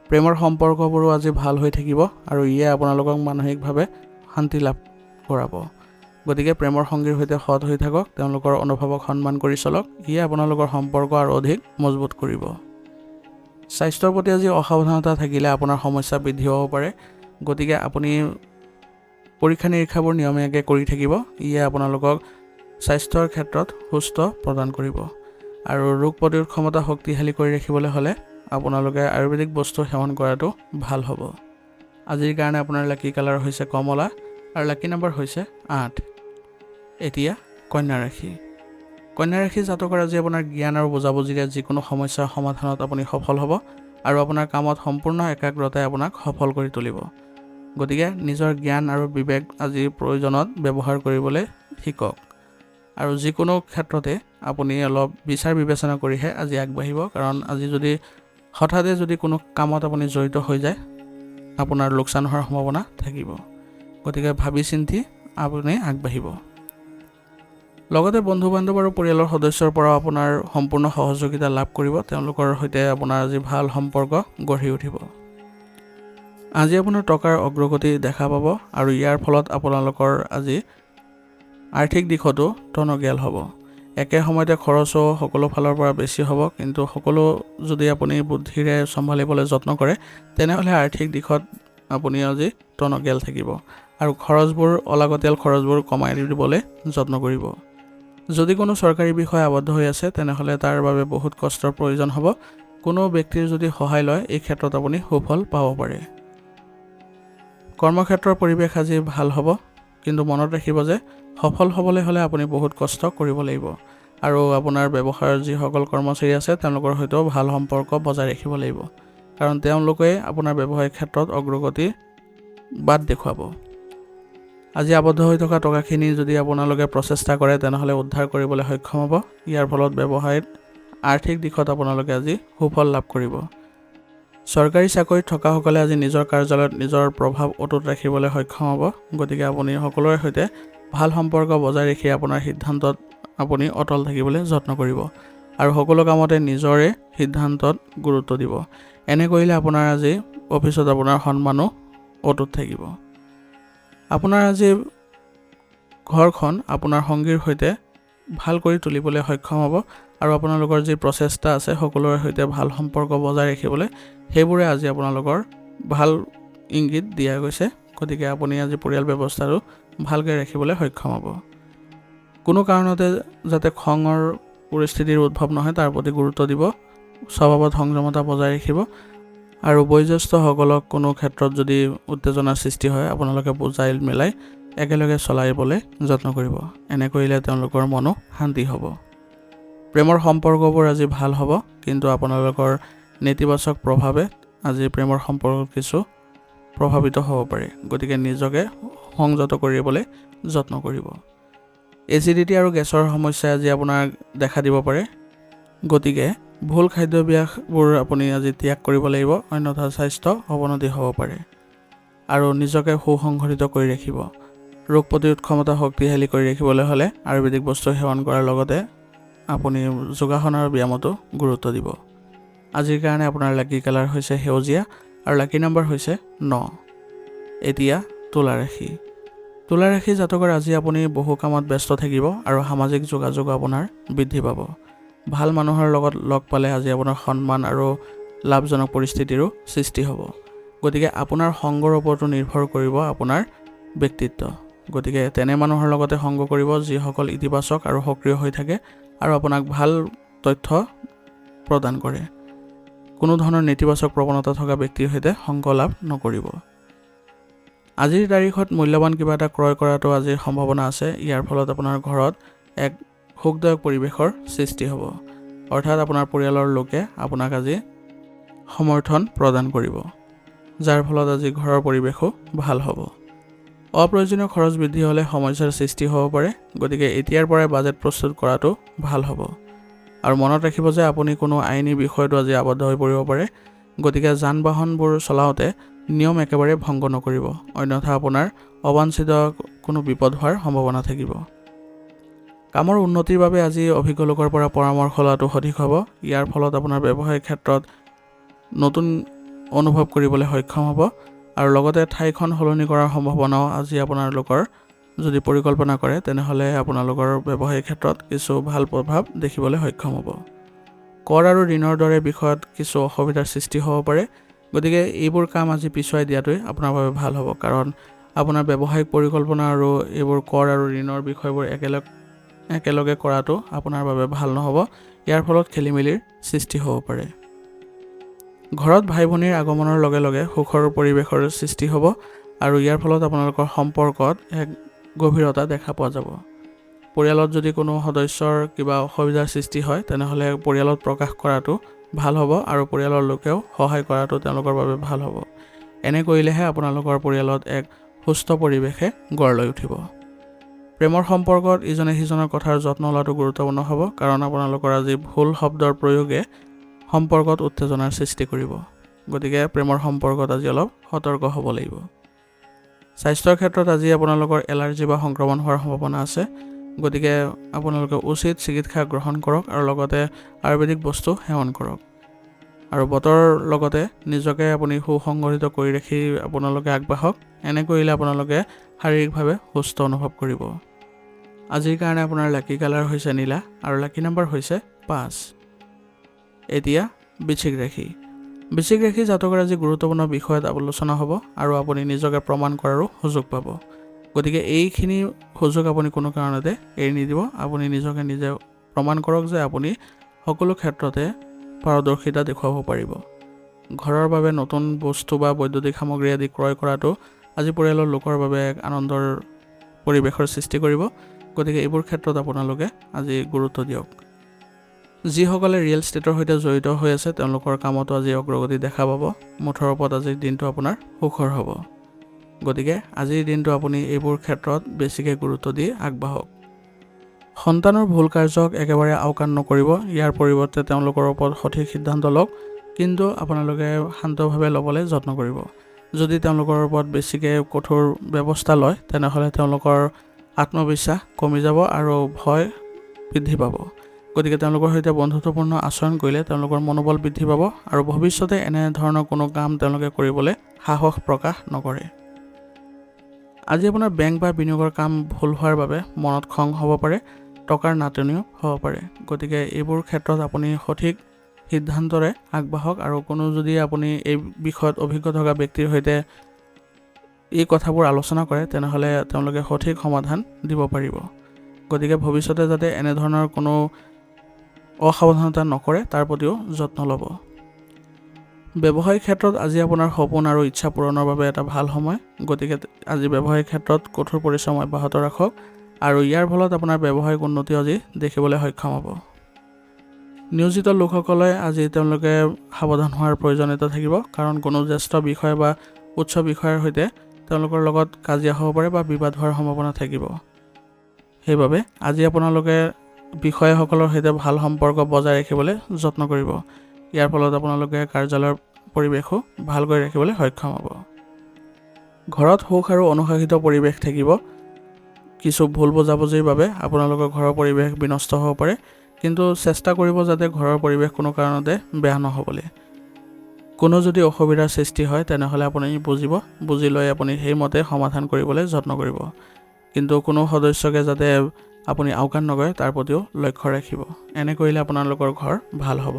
প্ৰেমৰ সম্পৰ্কবোৰো আজি ভাল হৈ থাকিব আৰু ইয়ে আপোনালোকক মানসিকভাৱে শান্তি লাভ কৰাব। গতিকে প্ৰেমৰ সংগীৰ সৈতে সৎ হৈ থাকক, তেওঁলোকৰ অনুভৱক সন্মান কৰি চলক, ইয়ে আপোনালোকৰ সম্পৰ্ক আৰু অধিক মজবুত কৰিব। স্বাস্থ্যৰ প্ৰতি আজি অসাৱধানতা থাকিলে আপোনাৰ সমস্যা বৃদ্ধি হ'ব পাৰে, গতিকে আপুনি পৰীক্ষা নিৰীক্ষাবোৰ নিয়মীয়াকৈ কৰি থাকিব, ইয়ে আপোনালোকক স্বাস্থ্যৰ ক্ষেত্ৰত সুস্থ প্ৰদান কৰিব। আৰু ৰোগ প্ৰতিৰোধ ক্ষমতা শক্তিশালী কৰি ৰাখিবলৈ হ'লে আপোনালোকে আয়ুৰ্বেদিক বস্তু সেৱন কৰাটো ভাল হ'ব। আজিৰ কাৰণে আপোনাৰ লাকি কালাৰ হৈছে কমলা আৰু লাকি নম্বৰ হৈছে 8। এতিয়া কন্যা ৰাশি। কন্যা ৰাশি জাতকৰ আজি আপোনাৰ জ্ঞান আৰু বুজাবুজিৰে যিকোনো সমস্যাৰ সমাধানত আপুনি সফল হ'ব আৰু আপোনাৰ কামত সম্পূৰ্ণ একাগ্ৰতাই আপোনাক সফল কৰি তুলিব। গতিকে নিজৰ জ্ঞান আৰু বিবেক আজিৰ প্ৰয়োজনত ব্যৱহাৰ কৰিবলৈ শিকক আৰু যিকোনো ক্ষেত্ৰতে আপুনি অলপ বিচাৰ বিবেচনা কৰিহে আজি আগবাঢ়িব, কাৰণ আজি যদি হঠাতে যদি কোনো কামত আপুনি জড়িত হৈ যায় আপোনাৰ লোকচান হোৱাৰ সম্ভাৱনা থাকিব। গতিকে ভাবি চিন্তি আপুনি আগবাঢ়িব। লগতে বন্ধু বান্ধৱ আৰু পৰিয়ালৰ সদস্যৰ পৰাও আপোনাৰ সম্পূৰ্ণ সহযোগিতা লাভ কৰিব। তেওঁলোকৰ সৈতে আপোনাৰ আজি ভাল সম্পৰ্ক গঢ়ি উঠিব। আজি আপোনাৰ টকাৰ অগ্ৰগতি দেখা পাব আৰু ইয়াৰ ফলত আপোনালোকৰ আজি আৰ্থিক দিশতো টনকিয়াল হ'ব। একে সময়তে খৰচো সকলো ফালৰ পৰা বেছি হ'ব, কিন্তু সকলো যদি আপুনি বুদ্ধিৰে চম্ভালিবলৈ যত্ন কৰে তেনেহ'লে আৰ্থিক দিশত আপুনি আজি টনকিয়াল থাকিব আৰু খৰচবোৰ অলাগতিয়াল খৰচবোৰ কমাই দিবলৈ যত্ন কৰিব। যদি কোনো চৰকাৰী বিষয়ে আবদ্ধ হৈ আছে তেনেহ'লে তাৰ বাবে বহুত কষ্টৰ প্ৰয়োজন হ'ব। কোনো ব্যক্তিৰ যদি সহায় লয় এই ক্ষেত্ৰত আপুনি সুফল পাব পাৰে। কৰ্মক্ষেত্ৰৰ পৰিৱেশ আজি ভাল হ'ব, কিন্তু মনত ৰাখিব যে সফল হ'বলৈ হ'লে আপুনি বহুত কষ্ট কৰিব লাগিব আৰু আপোনাৰ ব্যৱসায়ৰ যিসকল কৰ্মচাৰী আছে তেওঁলোকৰ সৈতেও ভাল সম্পৰ্ক বজাই ৰাখিব লাগিব, কাৰণ তেওঁলোকে আপোনাৰ ব্যৱসায়িক ক্ষেত্ৰত অগ্ৰগতি বাট দেখুৱাব। আজি আবদ্ধ হৈ থকা টকাখিনি যদি আপোনালোকে প্ৰচেষ্টা কৰে তেনেহ'লে উদ্ধাৰ কৰিবলৈ সক্ষম হ'ব। ইয়াৰ ফলত ব্যৱসায়ত আৰ্থিক দিশত আপোনালোকে আজি সুফল লাভ কৰিব। চৰকাৰী চাকৰিত থকাসকলে আজি নিজৰ কাৰ্যালয়ত নিজৰ প্ৰভাৱ অটুট ৰাখিবলৈ সক্ষম হ'ব। গতিকে আপুনি সকলোৰে সৈতে ভাল সম্পৰ্ক বজাই ৰাখি আপোনাৰ সিদ্ধান্তত আপুনি অটল থাকিবলৈ যত্ন কৰিব আৰু সকলো কামতে নিজৰে সিদ্ধান্তত গুৰুত্ব দিব। এনে কৰিলে আপোনাৰ আজি অফিচত আপোনাৰ সন্মানো অটুট থাকিব। আপোনাৰ আজি ঘৰখন আপোনাৰ সংগীৰ সৈতে ভাল কৰি তুলিবলৈ সক্ষম হ'ব আৰু আপোনালোকৰ যি প্ৰচেষ্টা আছে সকলোৰে সৈতে ভাল সম্পৰ্ক বজাই ৰাখিবলৈ সেইবোৰে আজি আপোনালোকৰ ভাল ইংগিত দিয়া গৈছে। গতিকে আপুনি আজি পৰিয়াল ব্যৱস্থাটো ভালকৈ ৰাখিবলৈ সক্ষম হ'ব। কোনো কাৰণতে যাতে খঙৰ পৰিস্থিতিৰ উদ্ভৱ নহয় তাৰ প্ৰতি গুৰুত্ব দিব। স্বভাৱত সংযমতা বজাই ৰাখিব আৰু বয়োজ্যেষ্ঠসকলক কোনো ক্ষেত্ৰত যদি উত্তেজনাৰ সৃষ্টি হয় আপোনালোকে বুজাই মেলাই একেলগে চলাইবলৈ যত্ন কৰিব। এনে কৰিলে তেওঁলোকৰ মনো শান্তি হ'ব। প্ৰেমৰ সম্পৰ্কবোৰ আজি ভাল হ'ব, কিন্তু আপোনালোকৰ নেতিবাচক প্ৰভাৱে আজি প্ৰেমৰ সম্পৰ্ক কিছু প্ৰভাৱিত হ'ব পাৰে। গতিকে নিজকে সংযত কৰিবলৈ যত্ন কৰিব। এচিডিটি আৰু গেছৰ সমস্যাই আজি আপোনাক দেখা দিব পাৰে। গতিকে ভুল খাদ্যাভ্যাসবোৰ আপুনি আজি ত্যাগ কৰিব লাগিব, অন্যথা স্বাস্থ্য অৱনতি হ'ব পাৰে। আৰু নিজকে সুসংগঠিত কৰি ৰাখিব। ৰোগ প্ৰতিৰোধ ক্ষমতা শক্তিশালী কৰি ৰাখিবলৈ হ'লে আয়ুৰ্বেদিক বস্তু সেৱন কৰাৰ লগতে আপুনি যোগাসন আৰু ব্যায়ামতো গুৰুত্ব দিব। আজিৰ কাৰণে আপোনাৰ লাকি কালাৰ হৈছে সেউজীয়া আৰু লাকি নম্বৰ হৈছে 9। এতিয়া তুলা ৰাশি। তুলা ৰাশি জাতকৰ আজি আপুনি বহু কামত ব্যস্ত থাকিব আৰু সামাজিক যোগাযোগ আপোনাৰ বৃদ্ধি পাব। ভাল মানুহৰ লগত লগ পালে আজি আপোনাৰ সন্মান আৰু লাভজনক পৰিস্থিতিৰো সৃষ্টি হ'ব। গতিকে আপোনাৰ সংগৰ ওপৰতো নিৰ্ভৰ কৰিব আপোনাৰ ব্যক্তিত্ব। গতিকে তেনে মানুহৰ লগতে সংগ কৰিব যিসকল ইতিবাচক আৰু সক্ৰিয় হৈ থাকে আৰু আপোনাক ভাল তথ্য প্ৰদান কৰে। কোনো ধৰণৰ নেতিবাচক প্ৰৱণতা থকা ব্যক্তিৰ সৈতে সংগ লাভ নকৰিব। আজিৰ তাৰিখত মূল্যৱান কিবা এটা ক্ৰয় কৰাটো আজিৰ সম্ভাৱনা আছে। ইয়াৰ ফলত আপোনাৰ ঘৰত এক সুখদায়ক পৰিৱেশৰ সৃষ্টি হ'ব, অৰ্থাৎ আপোনাৰ পৰিয়ালৰ লোকে আপোনাক আজি সমৰ্থন প্ৰদান কৰিব, যাৰ ফলত আজি ঘৰৰ পৰিৱেশো ভাল হ'ব। অপ্ৰয়োজনীয় খৰচ বৃদ্ধি হ'লে সমস্যাৰ সৃষ্টি হ'ব পাৰে। গতিকে এতিয়াৰ পৰাই বাজেট প্ৰস্তুত কৰাটো ভাল হ'ব আৰু মনত ৰাখিব যে আপুনি কোনো আইনী বিষয়টো আজি আবদ্ধ হৈ পৰিব পাৰে। গতিকে যান বাহনবোৰ চলাওঁতে নিয়ম একেবাৰে ভংগ নকৰিব, অন্যথা আপোনাৰ অবাঞ্ছিত কোনো বিপদ হোৱাৰ সম্ভাৱনা থাকিব। কামৰ উন্নতিৰ বাবে আজি অভিজ্ঞ লোকৰ পৰা পৰামৰ্শ লোৱাটো সঠিক হ'ব। ইয়াৰ ফলত আপোনাৰ ব্যৱসায়িক ক্ষেত্ৰত নতুন অনুভৱ কৰিবলৈ সক্ষম হ'ব আৰু লগতে ঠাইখন সলনি কৰাৰ সম্ভাৱনাও আজি আপোনালোকৰ যদি পৰিকল্পনা কৰে তেনেহ'লে আপোনালোকৰ ব্যৱসায়িক ক্ষেত্ৰত কিছু ভাল প্ৰভাৱ দেখিবলৈ সক্ষম হ'ব। কৰ আৰু ঋণৰ দৰে বিষয়ত কিছু অসুবিধাৰ সৃষ্টি হ'ব পাৰে। গতিকে এইবোৰ কাম আজি পিছুৱাই দিয়াটোৱে আপোনাৰ বাবে ভাল হ'ব, কাৰণ আপোনাৰ ব্যৱসায়িক পৰিকল্পনা আৰু এইবোৰ কৰ আৰু ঋণৰ বিষয়বোৰ একেলগে কৰাটো আপোনাৰ বাবে ভাল নহ'ব। ইয়াৰ ফলত খেলিমেলিৰ সৃষ্টি হ'ব পাৰে। ঘৰত ভাই ভনীৰ আগমনৰ লগে লগে সুখৰ পৰিৱেশৰ সৃষ্টি হ'ব আৰু ইয়াৰ ফলত আপোনালোকৰ সম্পৰ্কত এক গভীৰতা দেখা পোৱা যাব। পৰিয়ালত যদি কোনো সদস্যৰ কিবা অসুবিধাৰ সৃষ্টি হয় তেনেহ'লে পৰিয়ালত প্ৰকাশ কৰাটো ভাল হ'ব আৰু পৰিয়ালৰ লোকেও সহায় কৰাটো তেওঁলোকৰ বাবে ভাল হ'ব। এনে কৰিলেহে আপোনালোকৰ পৰিয়ালত এক সুস্থ পৰিৱেশে গঢ় লৈ উঠিব। প্ৰেমৰ সম্পৰ্কত ইজনে সিজনৰ কথাৰ যত্ন লোৱাটো গুৰুত্বপূৰ্ণ হ'ব, কাৰণ আপোনালোকৰ আজি ভুল শব্দৰ প্ৰয়োগে সম্পৰ্কত উত্তেজনাৰ সৃষ্টি কৰিব। গতিকে প্ৰেমৰ সম্পৰ্কত আজি অলপ সতৰ্ক হ'ব লাগিব। স্বাস্থ্যৰ ক্ষেত্ৰত আজি আপোনালোকৰ এলাৰ্জি বা সংক্ৰমণ হোৱাৰ সম্ভাৱনা আছে। গতিকে আপোনালোকে উচিত চিকিৎসা গ্ৰহণ কৰক আৰু লগতে আয়ুৰ্বেদিক বস্তু সেৱন কৰক। আৰু বতৰৰ লগতে নিজকে আপুনি সুসংগঠিত কৰি ৰাখি আপোনালোকে আগবাঢ়ক। এনে কৰিলে আপোনালোকে শাৰীৰিকভাৱে সুস্থ অনুভৱ কৰিব। আজিৰ কাৰণে আপোনাৰ লাকি কালাৰ হৈছে নীলা আৰু লাকি নম্বৰ হৈছে 5। এতিয়া বৃশ্চিক ৰাশি। বৃশ্চিক ৰাশি জাতকৰ আজি গুৰুত্বপূৰ্ণ বিষয়ত আলোচনা হ'ব আৰু আপুনি নিজকে প্ৰমাণ কৰাৰো সুযোগ পাব। গতিকে এইখিনি সুযোগ আপুনি কোনো কাৰণতে এৰি নিদিব। আপুনি নিজকে নিজে প্ৰমাণ কৰক যে আপুনি সকলো ক্ষেত্ৰতে পাৰদৰ্শিতা দেখুৱাব পাৰিব। ঘৰৰ বাবে নতুন বস্তু বা বৈদ্যুতিক সামগ্ৰী আদি ক্ৰয় কৰাটো আজি পৰিয়ালৰ লোকৰ বাবে এক আনন্দৰ পৰিৱেশৰ সৃষ্টি কৰিব। গতিকে এইবোৰ ক্ষেত্ৰত আপোনালোকে আজি গুৰুত্ব দিয়ক। যিসকলে ৰিয়েল ষ্টেটৰ সৈতে জড়িত হৈ আছে তেওঁলোকৰ কামতো আজি অগ্ৰগতি দেখা পাব। মুঠৰ ওপৰত আজিৰ দিনটো আপোনাৰ সুখৰ হ'ব। গতিকে আজিৰ দিনটো আপুনি এইবোৰ ক্ষেত্ৰত বেছিকৈ গুৰুত্ব দি আগবাঢ়ক। সন্তানৰ ভুল কাৰ্যক একেবাৰে আওকাণ নকৰিব। ইয়াৰ পৰিৱৰ্তে তেওঁলোকৰ ওপৰত সঠিক সিদ্ধান্ত লওক, কিন্তু আপোনালোকে শান্তভাৱে ল'বলৈ যত্ন কৰিব। যদি তেওঁলোকৰ ওপৰত বেছিকৈ কঠোৰ ব্যৱস্থা লয় তেনেহ'লে তেওঁলোকৰ আত্মবিশ্বাস কমি যাব আৰু ভয় বৃদ্ধি পাব। গতিকে তেওঁলোকৰ সৈতে বন্ধুত্বপূৰ্ণ আচৰণ কৰিলে তেওঁলোকৰ মনোবল বৃদ্ধি পাব আৰু ভৱিষ্যতে এনেধৰণৰ কোনো কাম তেওঁলোকে কৰিবলৈ সাহস প্ৰকাশ নকৰে। আজি আপোনাৰ বেংক বা বিনিয়োগৰ কাম ভুল হোৱাৰ বাবে মনত খং হ'ব পাৰে, টকাৰ নাটনিও হ'ব পাৰে। গতিকে এইবোৰ ক্ষেত্ৰত আপুনি সঠিক সিদ্ধান্তৰে আগবাঢ়ক আৰু কোনো যদি আপুনি এই বিষয়ত অভিজ্ঞ থকা ব্যক্তিৰ সৈতে এই কথাবোৰ আলোচনা কৰে তেনেহ'লে তেওঁলোকে সঠিক সমাধান দিব পাৰিব। গতিকে ভৱিষ্যতে যাতে এনেধৰণৰ কোনো অসাৱধানতা নকৰে তাৰ প্ৰতিও যত্ন ল'ব। ব্যৱসায়িক ক্ষেত্ৰত আজি আপোনাৰ সপোন আৰু ইচ্ছা পূৰণৰ বাবে এটা ভাল সময়। গতিকে আজি ব্যৱসায়িক ক্ষেত্ৰত কঠোৰ পৰিশ্ৰম অব্যাহত ৰাখক আৰু ইয়াৰ ফলত আপোনাৰ ব্যৱসায়িক উন্নতি আজি দেখিবলৈ সক্ষম হ'ব। নিয়োজিত লোকসকলে আজি তেওঁলোকে সাৱধান হোৱাৰ প্ৰয়োজনীয়তা থাকিব, কাৰণ কোনো জ্যেষ্ঠ বিষয় বা উচ্চ বিষয়াৰ সৈতে তেওঁলোকৰ লগত কাজিয়া হ'ব পাৰে বা বিবাদ হোৱাৰ সম্ভাৱনা থাকিব। সেইবাবে আজি আপোনালোকে বিষয়াসকলৰ সৈতে ভাল সম্পৰ্ক বজাই ৰাখিবলৈ যত্ন কৰিব। ইয়াৰ ফলত আপোনালোকে কাৰ্যালয়ৰ পৰিৱেশো ভালকৈ ৰাখিবলৈ সক্ষম হ'ব। ঘৰত সুখ আৰু অনুশাসিত পৰিৱেশ থাকিব। কিছু ভুল বুজাবুজিৰ বাবে আপোনালোকৰ ঘৰৰ পৰিৱেশ বিনষ্ট হ'ব পাৰে, কিন্তু চেষ্টা কৰিব যাতে ঘৰৰ পৰিৱেশ কোনো কাৰণতে বেয়া নহ'বলৈ। কোনো যদি অসুবিধাৰ সৃষ্টি হয় তেনেহ'লে আপুনি বুজি লৈ আপুনি সেইমতে সমাধান কৰিবলৈ যত্ন কৰিব। কিন্তু কোনো সদস্যকে যাতে আপুনি আওকাণ নকৰে তাৰ প্ৰতিও লক্ষ্য ৰাখিব। এনে কৰিলে আপোনালোকৰ ঘৰ ভাল হ'ব।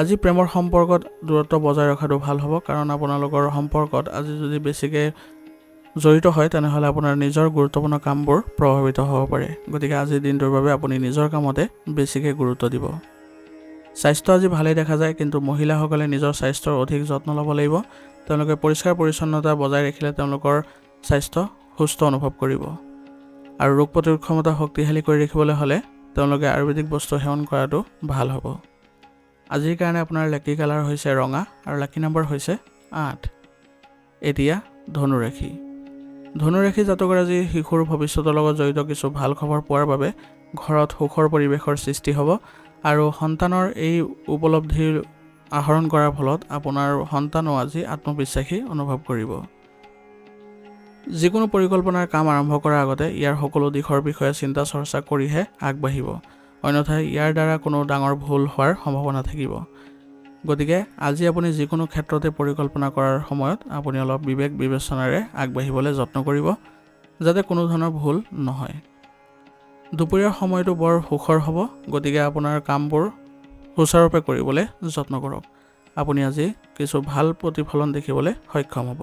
আজি প্ৰেমৰ সম্পৰ্কত দূৰত্ব বজাই ৰখাটো ভাল হ'ব, কাৰণ আপোনালোকৰ সম্পৰ্কত আজি যদি বেছিকৈ জড়িত হয় তেনেহ'লে আপোনাৰ নিজৰ গুৰুত্বপূৰ্ণ কামবোৰ প্ৰভাৱিত হ'ব পাৰে। গতিকে আজিৰ দিনটোৰ বাবে আপুনি নিজৰ কামতে বেছিকৈ গুৰুত্ব দিব। স্বাস্থ্য আজি ভালেই দেখা যায়, কিন্তু মহিলাসকলে নিজৰ স্বাস্থ্যৰ অধিক যত্ন ল'ব লাগিব। তেওঁলোকে পৰিষ্কাৰ পৰিচ্ছন্নতা বজাই ৰাখিলে তেওঁলোকৰ স্বাস্থ্য সুস্থ অনুভৱ কৰিব। আৰু ৰোগ প্ৰতিৰোধ ক্ষমতা শক্তিশালী কৰি ৰাখিবলৈ হ'লে তেওঁলোকে আয়ুৰ্বেদিক বস্তু সেৱন কৰাটো ভাল হ'ব। আজিৰ কাৰণে আপোনাৰ লাকি কালাৰ হৈছে ৰঙা আৰু লাকি নম্বৰ হৈছে 8। এতিয়া ধনু ৰাশি। ধনু ৰাশি জাতকৰ আজি শিশুৰ ভৱিষ্যতৰ লগত জড়িত কিছু ভাল খবৰ পোৱাৰ বাবে ঘৰত সুখৰ পৰিৱেশৰ সৃষ্টি হ'ব আৰু সন্তানৰ এই উপলব্ধিৰ আহৰণ কৰাৰ ফলত আপোনাৰ সন্তানো আজি আত্মবিশ্বাসী অনুভৱ কৰিব। যিকোনো পৰিকল্পনাৰ কাম আৰম্ভ কৰাৰ আগতে ইয়াৰ সকলো দিশৰ বিষয়ে চিন্তা চৰ্চা কৰিহে আগবাঢ়িব, অন্যথা ইয়াৰ দ্বাৰা কোনো ডাঙৰ ভুল হোৱাৰ সম্ভাৱনা থাকিব। গতিকে আজি আপুনি যিকোনো ক্ষেত্ৰতে পৰিকল্পনা কৰাৰ সময়ত আপুনি অলপ বিবেক বিবেচনাৰে আগবাঢ়িবলৈ যত্ন কৰিব, যাতে কোনো ধৰণৰ ভুল নহয়। দুপৰীয়াৰ সময়টো বৰ সুখৰ হ'ব, গতিকে আপোনাৰ কামবোৰ সুচাৰুৰূপে কৰিবলৈ যত্ন কৰক। আপুনি আজি কিছু ভাল প্ৰতিফলন দেখিবলৈ সক্ষম হ'ব।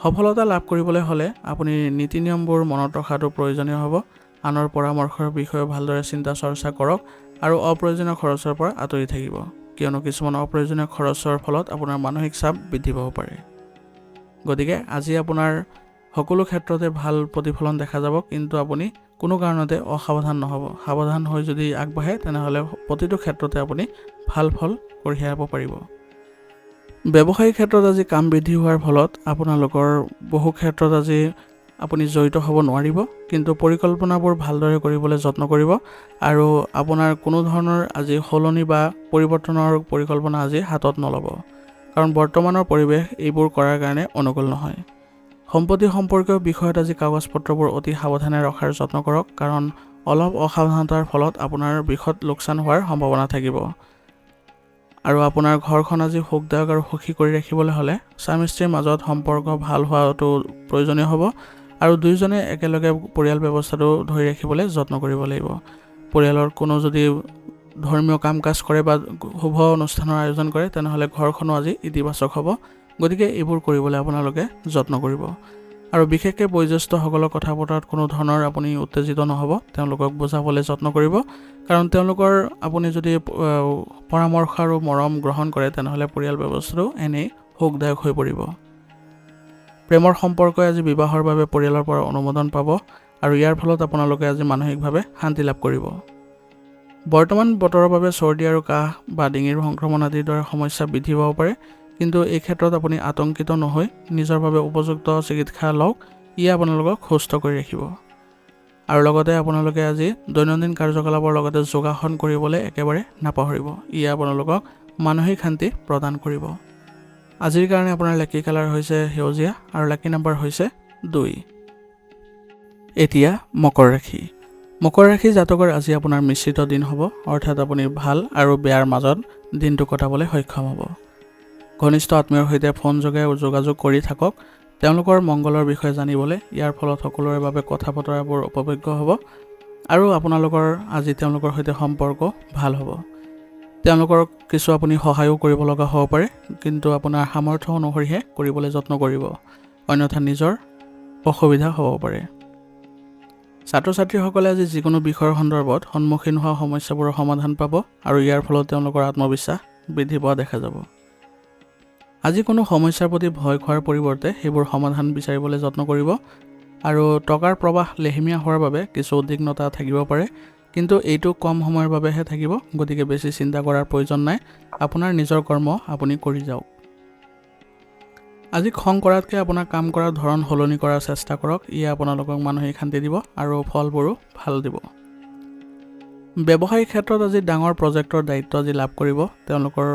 সফলতা লাভ কৰিবলৈ হ'লে আপুনি নীতি নিয়মবোৰ মনত ৰখাটো প্ৰয়োজনীয় হ'ব। আনৰ পৰামৰ্শৰ বিষয়ে ভালদৰে চিন্তা চৰ্চা কৰক আৰু অপ্ৰয়োজনীয় খৰচৰ পৰা আঁতৰি থাকিব, কিয়নো কিছুমান অপ্ৰয়োজনীয় খৰচৰ ফলত আপোনাৰ মানসিক চাপ বৃদ্ধি পাব পাৰে। গতিকে আজি আপোনাৰ সকলো ক্ষেত্ৰতে ভাল প্ৰতিফলন দেখা যাব, কিন্তু আপুনি কোনো কাৰণতে অসাৱধান নহ'ব। সাৱধান হৈ যদি আগবাঢ়ে তেনেহ'লে প্ৰতিটো ক্ষেত্ৰতে আপুনি ভাল ফল কঢ়িয়াব পাৰিব। ব্যৱসায়িক ক্ষেত্ৰত আজি কাম বৃদ্ধি হোৱাৰ ফলত আপোনালোকৰ বহু ক্ষেত্ৰত আজি আপুনি জড়িত হ'ব নোৱাৰিব, কিন্তু পৰিকল্পনাবোৰ ভালদৰে কৰিবলৈ যত্ন কৰিব আৰু আপোনাৰ কোনো ধৰণৰ আজি সলনি বা পৰিৱৰ্তনৰ পৰিকল্পনা আজি হাতত নল'ব, কাৰণ বৰ্তমানৰ পৰিৱেশ এইবোৰ কৰাৰ কাৰণে অনুকূল নহয়। সম্পত্তি সম্পৰ্কীয় বিষয়ত আজি কাগজ পত্ৰবোৰ অতি সাৱধানে ৰখাৰ যত্ন কৰক, কাৰণ অলপ অসাৱধানতাৰ ফলত আপোনাৰ বৃহৎ লোকচান হোৱাৰ সম্ভাৱনা থাকিব। আৰু আপোনাৰ ঘৰখন আজি সুখদায়ক আৰু সুখী কৰি ৰাখিবলৈ হ'লে স্বামী স্ত্ৰীৰ মাজত সম্পৰ্ক ভাল হোৱাটো প্ৰয়োজনীয় হ'ব আৰু দুয়োজনে একেলগে পৰিয়াল ব্যৱস্থাটো ধৰি ৰাখিবলৈ যত্ন কৰিব লাগিব। পৰিয়ালৰ কোনো যদি ধৰ্মীয় কাম কাজ কৰে বা শুভ অনুষ্ঠানৰ আয়োজন কৰে তেনেহ'লে ঘৰখনো আজি ইতিবাচক হ'ব। গতিকে এইবোৰ কৰিবলৈ আপোনালোকে যত্ন কৰিব। আৰু বিশেষকৈ বয়োজ্যেষ্ঠসকলৰ কথা বতৰাত কোনো ধৰণৰ আপুনি উত্তেজিত নহ'ব, তেওঁলোকক বুজাবলৈ যত্ন কৰিব, কাৰণ তেওঁলোকৰ আপুনি যদি পৰামৰ্শ আৰু মৰম গ্ৰহণ কৰে তেনেহ'লে পৰিয়াল ব্যৱস্থাটো এনেই সুখদায়ক হৈ পৰিব। প্ৰেমৰ সম্পৰ্কই আজি বিবাহৰ বাবে পৰিয়ালৰ পৰা অনুমোদন পাব আৰু ইয়াৰ ফলত আপোনালোকে আজি মানসিকভাৱে শান্তি লাভ কৰিব। বৰ্তমান বতৰৰ বাবে চৰ্দি আৰু কাহ বা ডিঙিৰ সংক্ৰমণ আদিৰ দৰে সমস্যা বৃদ্ধি পাব পাৰে, কিন্তু এই ক্ষেত্ৰত আপুনি আতংকিত নহৈ নিজৰ বাবে উপযুক্ত চিকিৎসা লওক, ইয়ে আপোনালোকক সুস্থ কৰি ৰাখিব। আৰু লগতে আপোনালোকে আজি দৈনন্দিন কাৰ্যকলাপৰ লগতে যোগাসন কৰিবলৈ একেবাৰে নাপাহৰিব, ইয়ে আপোনালোকক মানসিক শান্তি প্ৰদান কৰিব। আজিৰ কাৰণে আপোনাৰ লাকি কালাৰ হৈছে সেউজীয়া আৰু লাকি নম্বৰ হৈছে 2। এতিয়া মকৰ ৰাশি। মকৰ ৰাশি জাতকৰ আজি আপোনাৰ মিশ্ৰিত দিন হ'ব, অৰ্থাৎ আপুনি ভাল আৰু বেয়াৰ মাজত দিনটো কটাবলৈ সক্ষম হ'ব। ঘনিষ্ঠ আত্মীয়ৰ সৈতে ফোন যোগে যোগাযোগ কৰি থাকক, তেওঁলোকৰ মংগলৰ বিষয়ে জানিবলৈ। ইয়াৰ ফলত সকলোৰে বাবে কথা বতৰাবোৰ উপভোগ্য হ'ব আৰু আপোনালোকৰ আজি তেওঁলোকৰ সৈতে সম্পৰ্ক ভাল হ'ব। তেওঁলোকৰ কিছু আপুনি সহায়ো কৰিব লগা হ'ব পাৰে, কিন্তু আপোনাৰ সামৰ্থ্য অনুসৰিহে কৰিবলৈ যত্ন কৰিব, অন্যথা নিজৰ অসুবিধা হ'ব পাৰে। ছাত্ৰ ছাত্ৰীসকলে আজি যিকোনো বিষয়ৰ সন্দৰ্ভত সন্মুখীন হোৱা সমস্যাবোৰৰ সমাধান পাব আৰু ইয়াৰ ফলত তেওঁলোকৰ আত্মবিশ্বাস বৃদ্ধি পোৱা দেখা যাব। আজি কোনো সমস্যাৰ প্ৰতি ভয় খোৱাৰ পৰিৱৰ্তে সেইবোৰ সমাধান বিচাৰিবলৈ যত্ন কৰিব আৰু টকাৰ প্ৰৱাহ লেহেমীয়া হোৱাৰ বাবে কিছু উদ্বিগ্নতা থাকিব পাৰে, কিন্তু এইটো কম সময়ৰ বাবেহে থাকিব, গতিকে বেছি চিন্তা কৰাৰ প্ৰয়োজন নাই। আপোনাৰ নিজৰ কৰ্ম আপুনি কৰি যাওক। আজি খং কৰাতকৈ আপোনাৰ কাম কৰাৰ ধৰণ সলনি কৰাৰ চেষ্টা কৰক, ইয়ে আপোনালোকক মানসিক শান্তি দিব আৰু ফলবোৰো ভাল দিব। ব্যৱসায়িক ক্ষেত্ৰত আজি ডাঙৰ প্ৰজেক্টৰ দায়িত্ব আজি লাভ কৰিব, তেওঁলোকৰ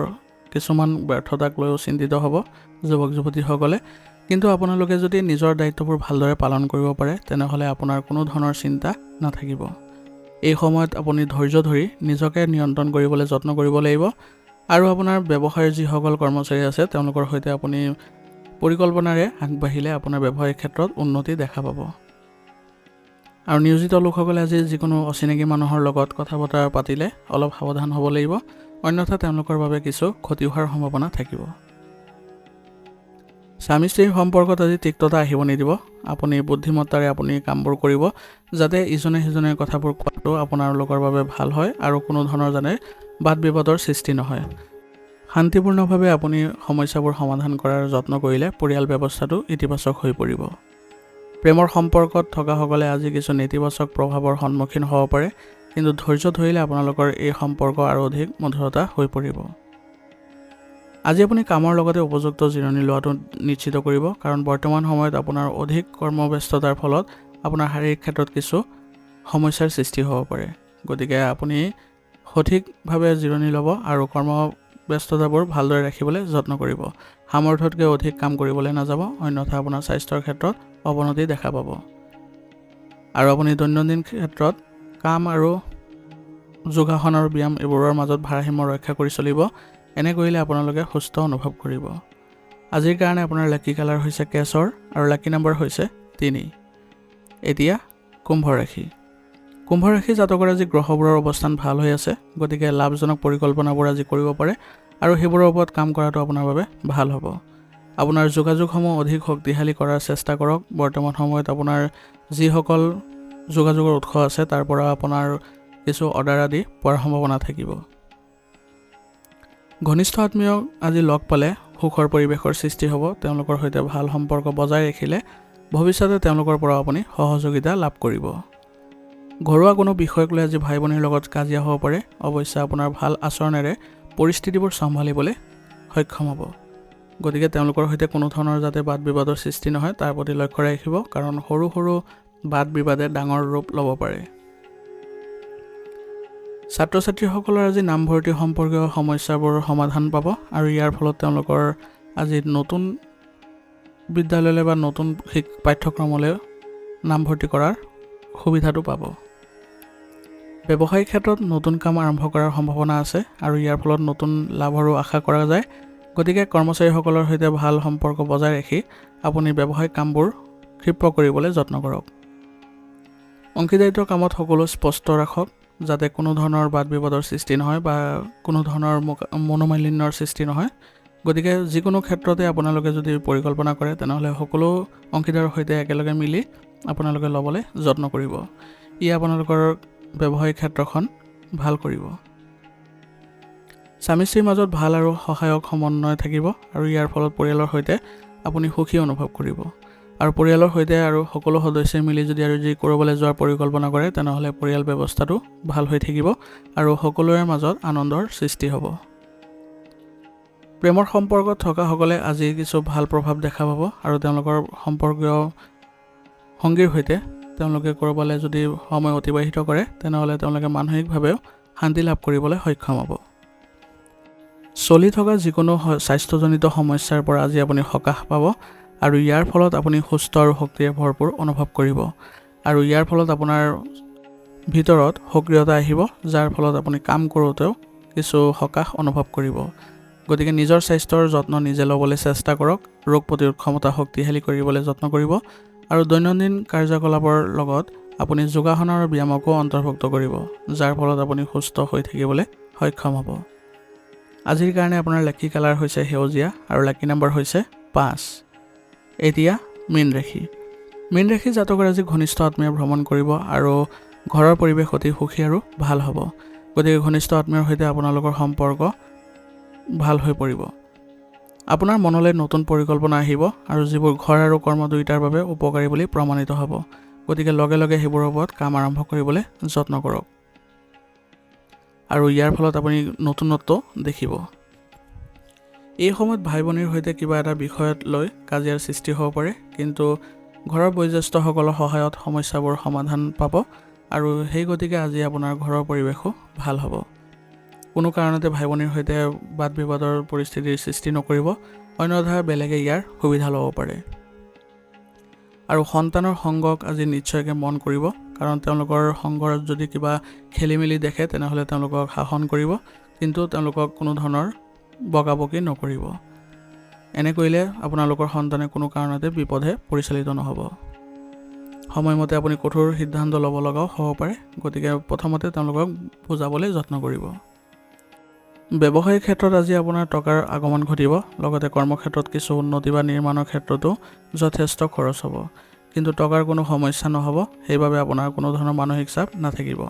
কিছুমান ব্যৰ্থতাক লৈও চিন্তিত হ'ব যুৱক যুৱতীসকলে, কিন্তু আপোনালোকে যদি নিজৰ দায়িত্ববোৰ ভালদৰে পালন কৰিব পাৰে তেনেহ'লে আপোনাৰ কোনো ধৰণৰ চিন্তা নাথাকিব। এই সময়ত আপুনি ধৈৰ্য ধৰি নিজকে নিয়ন্ত্ৰণ কৰিবলৈ যত্ন কৰিব লাগিব আৰু আপোনাৰ ব্যৱসায়ৰ যিসকল কৰ্মচাৰী আছে তেওঁলোকৰ সৈতে আপুনি পৰিকল্পনাৰে আগবাঢ়িলে আপোনাৰ ব্যৱসায়িক ক্ষেত্ৰত উন্নতি দেখা পাব। আৰু নিয়োজিত লোকসকলে আজি যিকোনো অচিনাকি মানুহৰ লগত কথা বতৰা পাতিলে অলপ সাৱধান হ'ব লাগিব, অন্যথা তেওঁলোকৰ বাবে কিছু ক্ষতি হোৱাৰ সম্ভাৱনা থাকিব। স্বামী স্ত্ৰীৰ সম্পৰ্কত আজি তিক্ততা আহিব নিদিব, আপুনি বুদ্ধিমত্তাৰে আপুনি কামবোৰ কৰিব যাতে ইজনে সিজনে কথাবোৰ কোৱাটো আপোনালোকৰ বাবে ভাল হয় আৰু কোনো ধৰণৰ যাতে বাদ বিবাদৰ সৃষ্টি নহয়। শান্তিপূৰ্ণভাৱে আপুনি সমস্যাবোৰ সমাধান কৰাৰ যত্ন কৰিলে পৰিয়াল ব্যৱস্থাটো ইতিবাচক হৈ পৰিব। প্ৰেমৰ সম্পৰ্কত থকাসকলে আজি কিছু নেতিবাচক প্ৰভাৱৰ সন্মুখীন হ'ব পাৰে, কিন্তু ধৈৰ্য ধৰিলে আপোনালোকৰ এই সম্পৰ্ক আৰু অধিক মধুৰতা হৈ পৰিব। আজি আপুনি কামৰ লগতে উপযুক্ত জিৰণি লোৱাটো নিশ্চিত কৰিব, কাৰণ বৰ্তমান সময়ত আপোনাৰ অধিক কৰ্মব্যস্ততাৰ ফলত আপোনাৰ শাৰীৰিক ক্ষেত্ৰত কিছু সমস্যাৰ সৃষ্টি হ'ব পাৰে। গতিকে আপুনি সঠিকভাৱে জিৰণি ল'ব আৰু কৰ্মব্যস্ততাবোৰ ভালদৰে ৰাখিবলৈ যত্ন কৰিব। সামৰ্থ্যতকৈ অধিক কাম কৰিবলৈ নাযাব, অন্যথা আপোনাৰ স্বাস্থ্যৰ ক্ষেত্ৰত অৱনতি দেখা পাব। আৰু আপুনি দৈনন্দিন ক্ষেত্ৰত কাম আৰু যোগাসন আৰু ব্যায়াম এইবোৰৰ মাজত ভাৰসাম্য ৰক্ষা কৰি চলিব, এনে কৰিলে আপোনালোকে সুস্থ অনুভৱ কৰিব। আজিৰ কাৰণে আপোনাৰ লাকি কালাৰ হৈছে কেশৰ আৰু লাকি নম্বৰ হৈছে 3। এতিয়া কুম্ভ ৰাশি। কুম্ভ ৰাশি জাতকৰ আজি গ্ৰহবোৰৰ অৱস্থান ভাল হৈ আছে, গতিকে লাভজনক পৰিকল্পনাবোৰ আজি কৰিব পাৰে আৰু সেইবোৰৰ ওপৰত কাম কৰাটো আপোনাৰ বাবে ভাল হ'ব। আপোনাৰ যোগাযোগসমূহ অধিক শক্তিশালী কৰাৰ চেষ্টা কৰক। বৰ্তমান সময়ত আপোনাৰ যিসকল যোগাযোগৰ উৎস আছে তাৰ পৰা আপোনাৰ কিছু অৰ্ডাৰ আদি পোৱাৰ সম্ভাৱনা থাকিব। ঘনিষ্ঠ আত্মীয়ক আজি লগ পালে সুখৰ পৰিৱেশৰ সৃষ্টি হ'ব, তেওঁলোকৰ সৈতে ভাল সম্পৰ্ক বজাই ৰাখিলে ভৱিষ্যতে তেওঁলোকৰ পৰা আপুনি সহযোগিতা লাভ কৰিব। ঘৰুৱা কোনো বিষয়ক লৈ আজি ভাই ভনীৰ লগত কাজিয়া হ'ব পাৰে। অৱশ্যে আপোনাৰ ভাল আচৰণেৰে পৰিস্থিতিবোৰ চম্ভালিবলৈ সক্ষম হ'ব। গতিকে তেওঁলোকৰ সৈতে কোনো ধৰণৰ যাতে বাদ বিবাদৰ সৃষ্টি নহয় তাৰ প্ৰতি লক্ষ্য ৰাখিব, কাৰণ সৰু সৰু বাদ বিবাদে ডাঙৰ ৰূপ ল'ব পাৰে। ছাত্ৰ ছাত্ৰীসকলৰ আজি নামভৰ্তি সম্পৰ্কীয় সমস্যাবোৰৰ সমাধান পাব আৰু ইয়াৰ ফলত তেওঁলোকৰ আজি নতুন বিদ্যালয়লৈ বা নতুন পাঠ্যক্ৰমলৈ নামভৰ্তি কৰাৰ সুবিধাটো পাব। ব্যৱসায়িক ক্ষেত্ৰত নতুন কাম আৰম্ভ কৰাৰ সম্ভাৱনা আছে আৰু ইয়াৰ ফলত নতুন লাভৰো আশা কৰা যায়। গতিকে কৰ্মচাৰীসকলৰ সৈতে ভাল সম্পৰ্ক বজাই ৰাখি আপুনি ব্যৱসায়িক কামবোৰ ক্ষীপ্ৰ কৰিবলৈ যত্ন কৰক। অংশীদাৰিত্বৰ কামত সকলো স্পষ্ট ৰাখক, যাতে কোনো ধৰণৰ বাদ বিবাদৰ সৃষ্টি নহয় বা কোনো ধৰণৰ মনোমালিন্যৰ সৃষ্টি নহয়। গতিকে যিকোনো ক্ষেত্ৰতে আপোনালোকে যদি পৰিকল্পনা কৰে তেনেহ'লে সকলো অংশীদাৰৰ সৈতে একেলগে মিলি আপোনালোকে ল'বলৈ যত্ন কৰিব। ই আপোনালোকৰ ব্যৱসায়িক ক্ষেত্ৰখন ভাল কৰিব। স্বামী স্ত্ৰীৰ মাজত ভাল আৰু সহায়ক সমন্বয় থাকিব আৰু ইয়াৰ ফলত পৰিয়ালৰ সৈতে আপুনি সুখী অনুভৱ কৰিব। আৰু পৰিয়ালৰ সৈতে আৰু সকলো সদস্যই মিলি যদি আৰু যি কৰিবলৈ যোৱাৰ পৰিকল্পনা কৰে তেনেহ'লে পৰিয়াল ব্যৱস্থাটো ভাল হৈ থাকিব আৰু সকলোৰে মাজত আনন্দৰ সৃষ্টি হ'ব। প্ৰেমৰ সম্পৰ্কত থকাসকলে আজি কিছু ভাল প্ৰভাৱ দেখা পাব আৰু তেওঁলোকৰ সম্পৰ্কীয় সংগীৰ সৈতে তেওঁলোকে ক'ৰবালৈ যদি সময় অতিবাহিত কৰে তেনেহ'লে তেওঁলোকে মানসিকভাৱেও শান্তি লাভ কৰিবলৈ সক্ষম হ'ব। চলি থকা যিকোনো স্বাস্থ্যজনিত সমস্যাৰ পৰা আজি আপুনি সকাহ পাব আৰু ইয়াৰ ফলত আপুনি সুস্থ আৰু শক্তিৰে ভৰপূৰ অনুভৱ কৰিব আৰু ইয়াৰ ফলত আপোনাৰ ভিতৰত সক্ৰিয়তা আহিব, যাৰ ফলত আপুনি কাম কৰোঁতেও কিছু সকাহ অনুভৱ কৰিব। গতিকে নিজৰ স্বাস্থ্যৰ যত্ন নিজে ল'বলৈ চেষ্টা কৰক, ৰোগ প্ৰতিৰোধ ক্ষমতা শক্তিশালী কৰিবলৈ যত্ন কৰিব আৰু দৈনন্দিন কাৰ্যকলাপৰ লগত আপুনি যোগাসন আৰু ব্যায়ামকো অন্তৰ্ভুক্ত কৰিব, যাৰ ফলত আপুনি সুস্থ হৈ থাকিবলৈ সক্ষম হ'ব। আজিৰ কাৰণে আপোনাৰ লাকি কালাৰ হৈছে সেউজীয়া আৰু লাকি নম্বৰ হৈছে 5। এতিয়া মীন ৰাশি জাতকৰ আজি ঘনিষ্ঠ আত্মীয় ভ্ৰমণ কৰিব আৰু ঘৰৰ পৰিৱেশ অতি সুখী আৰু ভাল হ'ব। গতিকে ঘনিষ্ঠ আত্মীয়ৰ সৈতে আপোনালোকৰ সম্পৰ্ক ভাল হৈ পৰিব। আপোনাৰ মনলৈ নতুন পৰিকল্পনা আহিব আৰু যিবোৰ ঘৰ আৰু কৰ্ম দুয়োটাৰ বাবে উপকাৰী বুলি প্ৰমাণিত হ'ব। গতিকে লগে লগে সেইবোৰৰ ওপৰত কাম আৰম্ভ কৰিবলৈ যত্ন কৰক আৰু ইয়াৰ ফলত আপুনি নতুনত্ব দেখিব। এই সময়ত ভাই ভনীৰ সৈতে কিবা এটা বিষয়ত লৈ কাজিয়াৰ সৃষ্টি হ'ব পাৰে, কিন্তু ঘৰৰ বয়োজ্যেষ্ঠসকলৰ সহায়ত সমস্যাবোৰ সমাধান পাব আৰু সেই গতিকে আজি আপোনাৰ ঘৰৰ পৰিৱেশো ভাল হ'ব। কোনো কাৰণতে ভাই ভনীৰ সৈতে বাদ বিবাদৰ পৰিস্থিতিৰ সৃষ্টি নকৰিব, অন্যথা বেলেগে ইয়াৰ সুবিধা ল'ব পাৰে। আৰু সন্তানৰ সংগক আজি নিশ্চয়কৈ মন কৰিব, কাৰণ তেওঁলোকৰ সংগত যদি কিবা খেলি মেলি দেখে তেনেহ'লে তেওঁলোকক শাসন কৰিব, কিন্তু তেওঁলোকক কোনো ধৰণৰ বকাবকি নকৰিব। এনে কৰিলে আপোনালোকৰ সন্তানে কোনো কাৰণতে বিপদে পৰিচালিত নহ'ব। সময়মতে আপুনি কঠোৰ সিদ্ধান্ত ল'ব লগাও হ'ব পাৰে, গতিকে প্ৰথমতে তেওঁলোকক বুজাবলৈ যত্ন কৰিব। ব্যৱসায়িক ক্ষেত্ৰত আজি আপোনাৰ টকাৰ আগমন ঘটিব, লগতে কৰ্মক্ষেত্ৰত কিছু উন্নতি বা নিৰ্মাণৰ ক্ষেত্ৰতো যথেষ্ট খৰচ হ'ব, কিন্তু টকাৰ কোনো সমস্যা নহ'ব, সেইবাবে আপোনাৰ কোনো ধৰণৰ মানসিক চাপ নাথাকিব।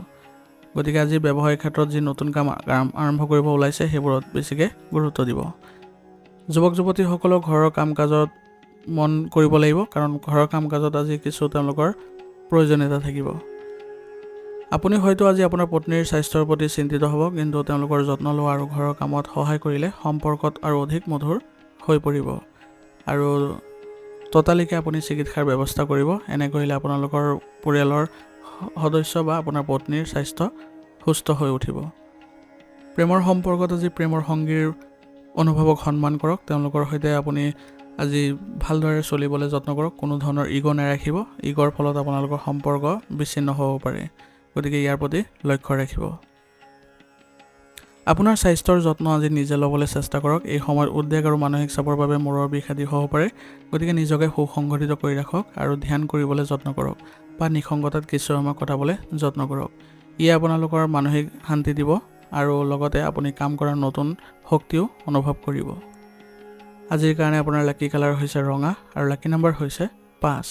গতিকে আজি ব্যৱসায়িক ক্ষেত্ৰত যি নতুন কাম আৰম্ভ কৰিব ওলাইছে সেইবোৰত বেছিকৈ গুৰুত্ব দিব। যুৱক যুৱতীসকলক ঘৰৰ কাম কাজত মন কৰিব লাগিব, কাৰণ ঘৰৰ কাম কাজত আজি কিছু তেওঁলোকৰ প্ৰয়োজনীয়তা থাকিব। আপুনি হয়তো আজি আপোনাৰ পত্নীৰ স্বাস্থ্যৰ প্ৰতি চিন্তিত হ'ব, কিন্তু তেওঁলোকৰ যত্ন লোৱা আৰু ঘৰৰ কামত সহায় কৰিলে সম্পৰ্কত আৰু অধিক মধুৰ হৈ পৰিব আৰু ততালিকে আপুনি চিকিৎসাৰ ব্যৱস্থা কৰিব। এনে কৰিলে আপোনালোকৰ পৰিয়ালৰ সদস্য বা আপোনাৰ পত্নীৰ স্বাস্থ্য সুস্থ হৈ উঠিব। প্ৰেমৰ সম্পৰ্কত আজি প্ৰেমৰ সংগীৰ অনুভৱক সন্মান কৰক, তেওঁলোকৰ সৈতে আপুনি আজি ভালদৰে চলিবলৈ যত্ন কৰক, কোনো ধৰণৰ ইগ' নাৰাখিব, ইগ'ৰ ফলত আপোনালোকৰ সম্পৰ্ক বিচ্ছিন্ন হ'ব পাৰে, গতিকে ইয়াৰ প্ৰতি লক্ষ্য ৰাখিব। আপোনাৰ স্বাস্থ্যৰ যত্ন আজি নিজে ল'বলৈ চেষ্টা কৰক। এই সময়ত উদ্বেগ আৰু মানসিক চাপৰ বাবে মূৰৰ বিষ আদি হ'ব পাৰে, গতিকে নিজকে সুসংগঠিত কৰি ৰাখক আৰু ধ্যান কৰিবলৈ যত্ন কৰক বা নিসংগতাত কিছু সময় কটাবলৈ যত্ন কৰক। ই আপোনালোকৰ মানসিক শান্তি দিব আৰু লগতে আপুনি কাম কৰাৰ নতুন শক্তিও অনুভৱ কৰিব। আজিৰ কাৰণে আপোনাৰ লাকি কালাৰ হৈছে ৰঙা আৰু লাকি নম্বৰ হৈছে 5।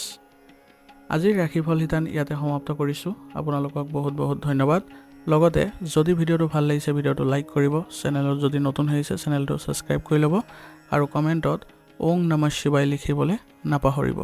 আজিৰ ৰাশিফল শিতান ইয়াতে সমাপ্ত কৰিছোঁ। আপোনালোকক বহুত বহুত ধন্যবাদ। লগতে যদি ভিডিঅ'টো ভাল লাগিছে ভিডিঅ'টো লাইক কৰিব, চেনেলত যদি নতুন হৈছে চেনেলটো ছাবস্ক্ৰাইব কৰি ল'ব আৰু কমেণ্টত ওং নমঃ শিৱায় লিখিবলৈ নাপাহৰিব।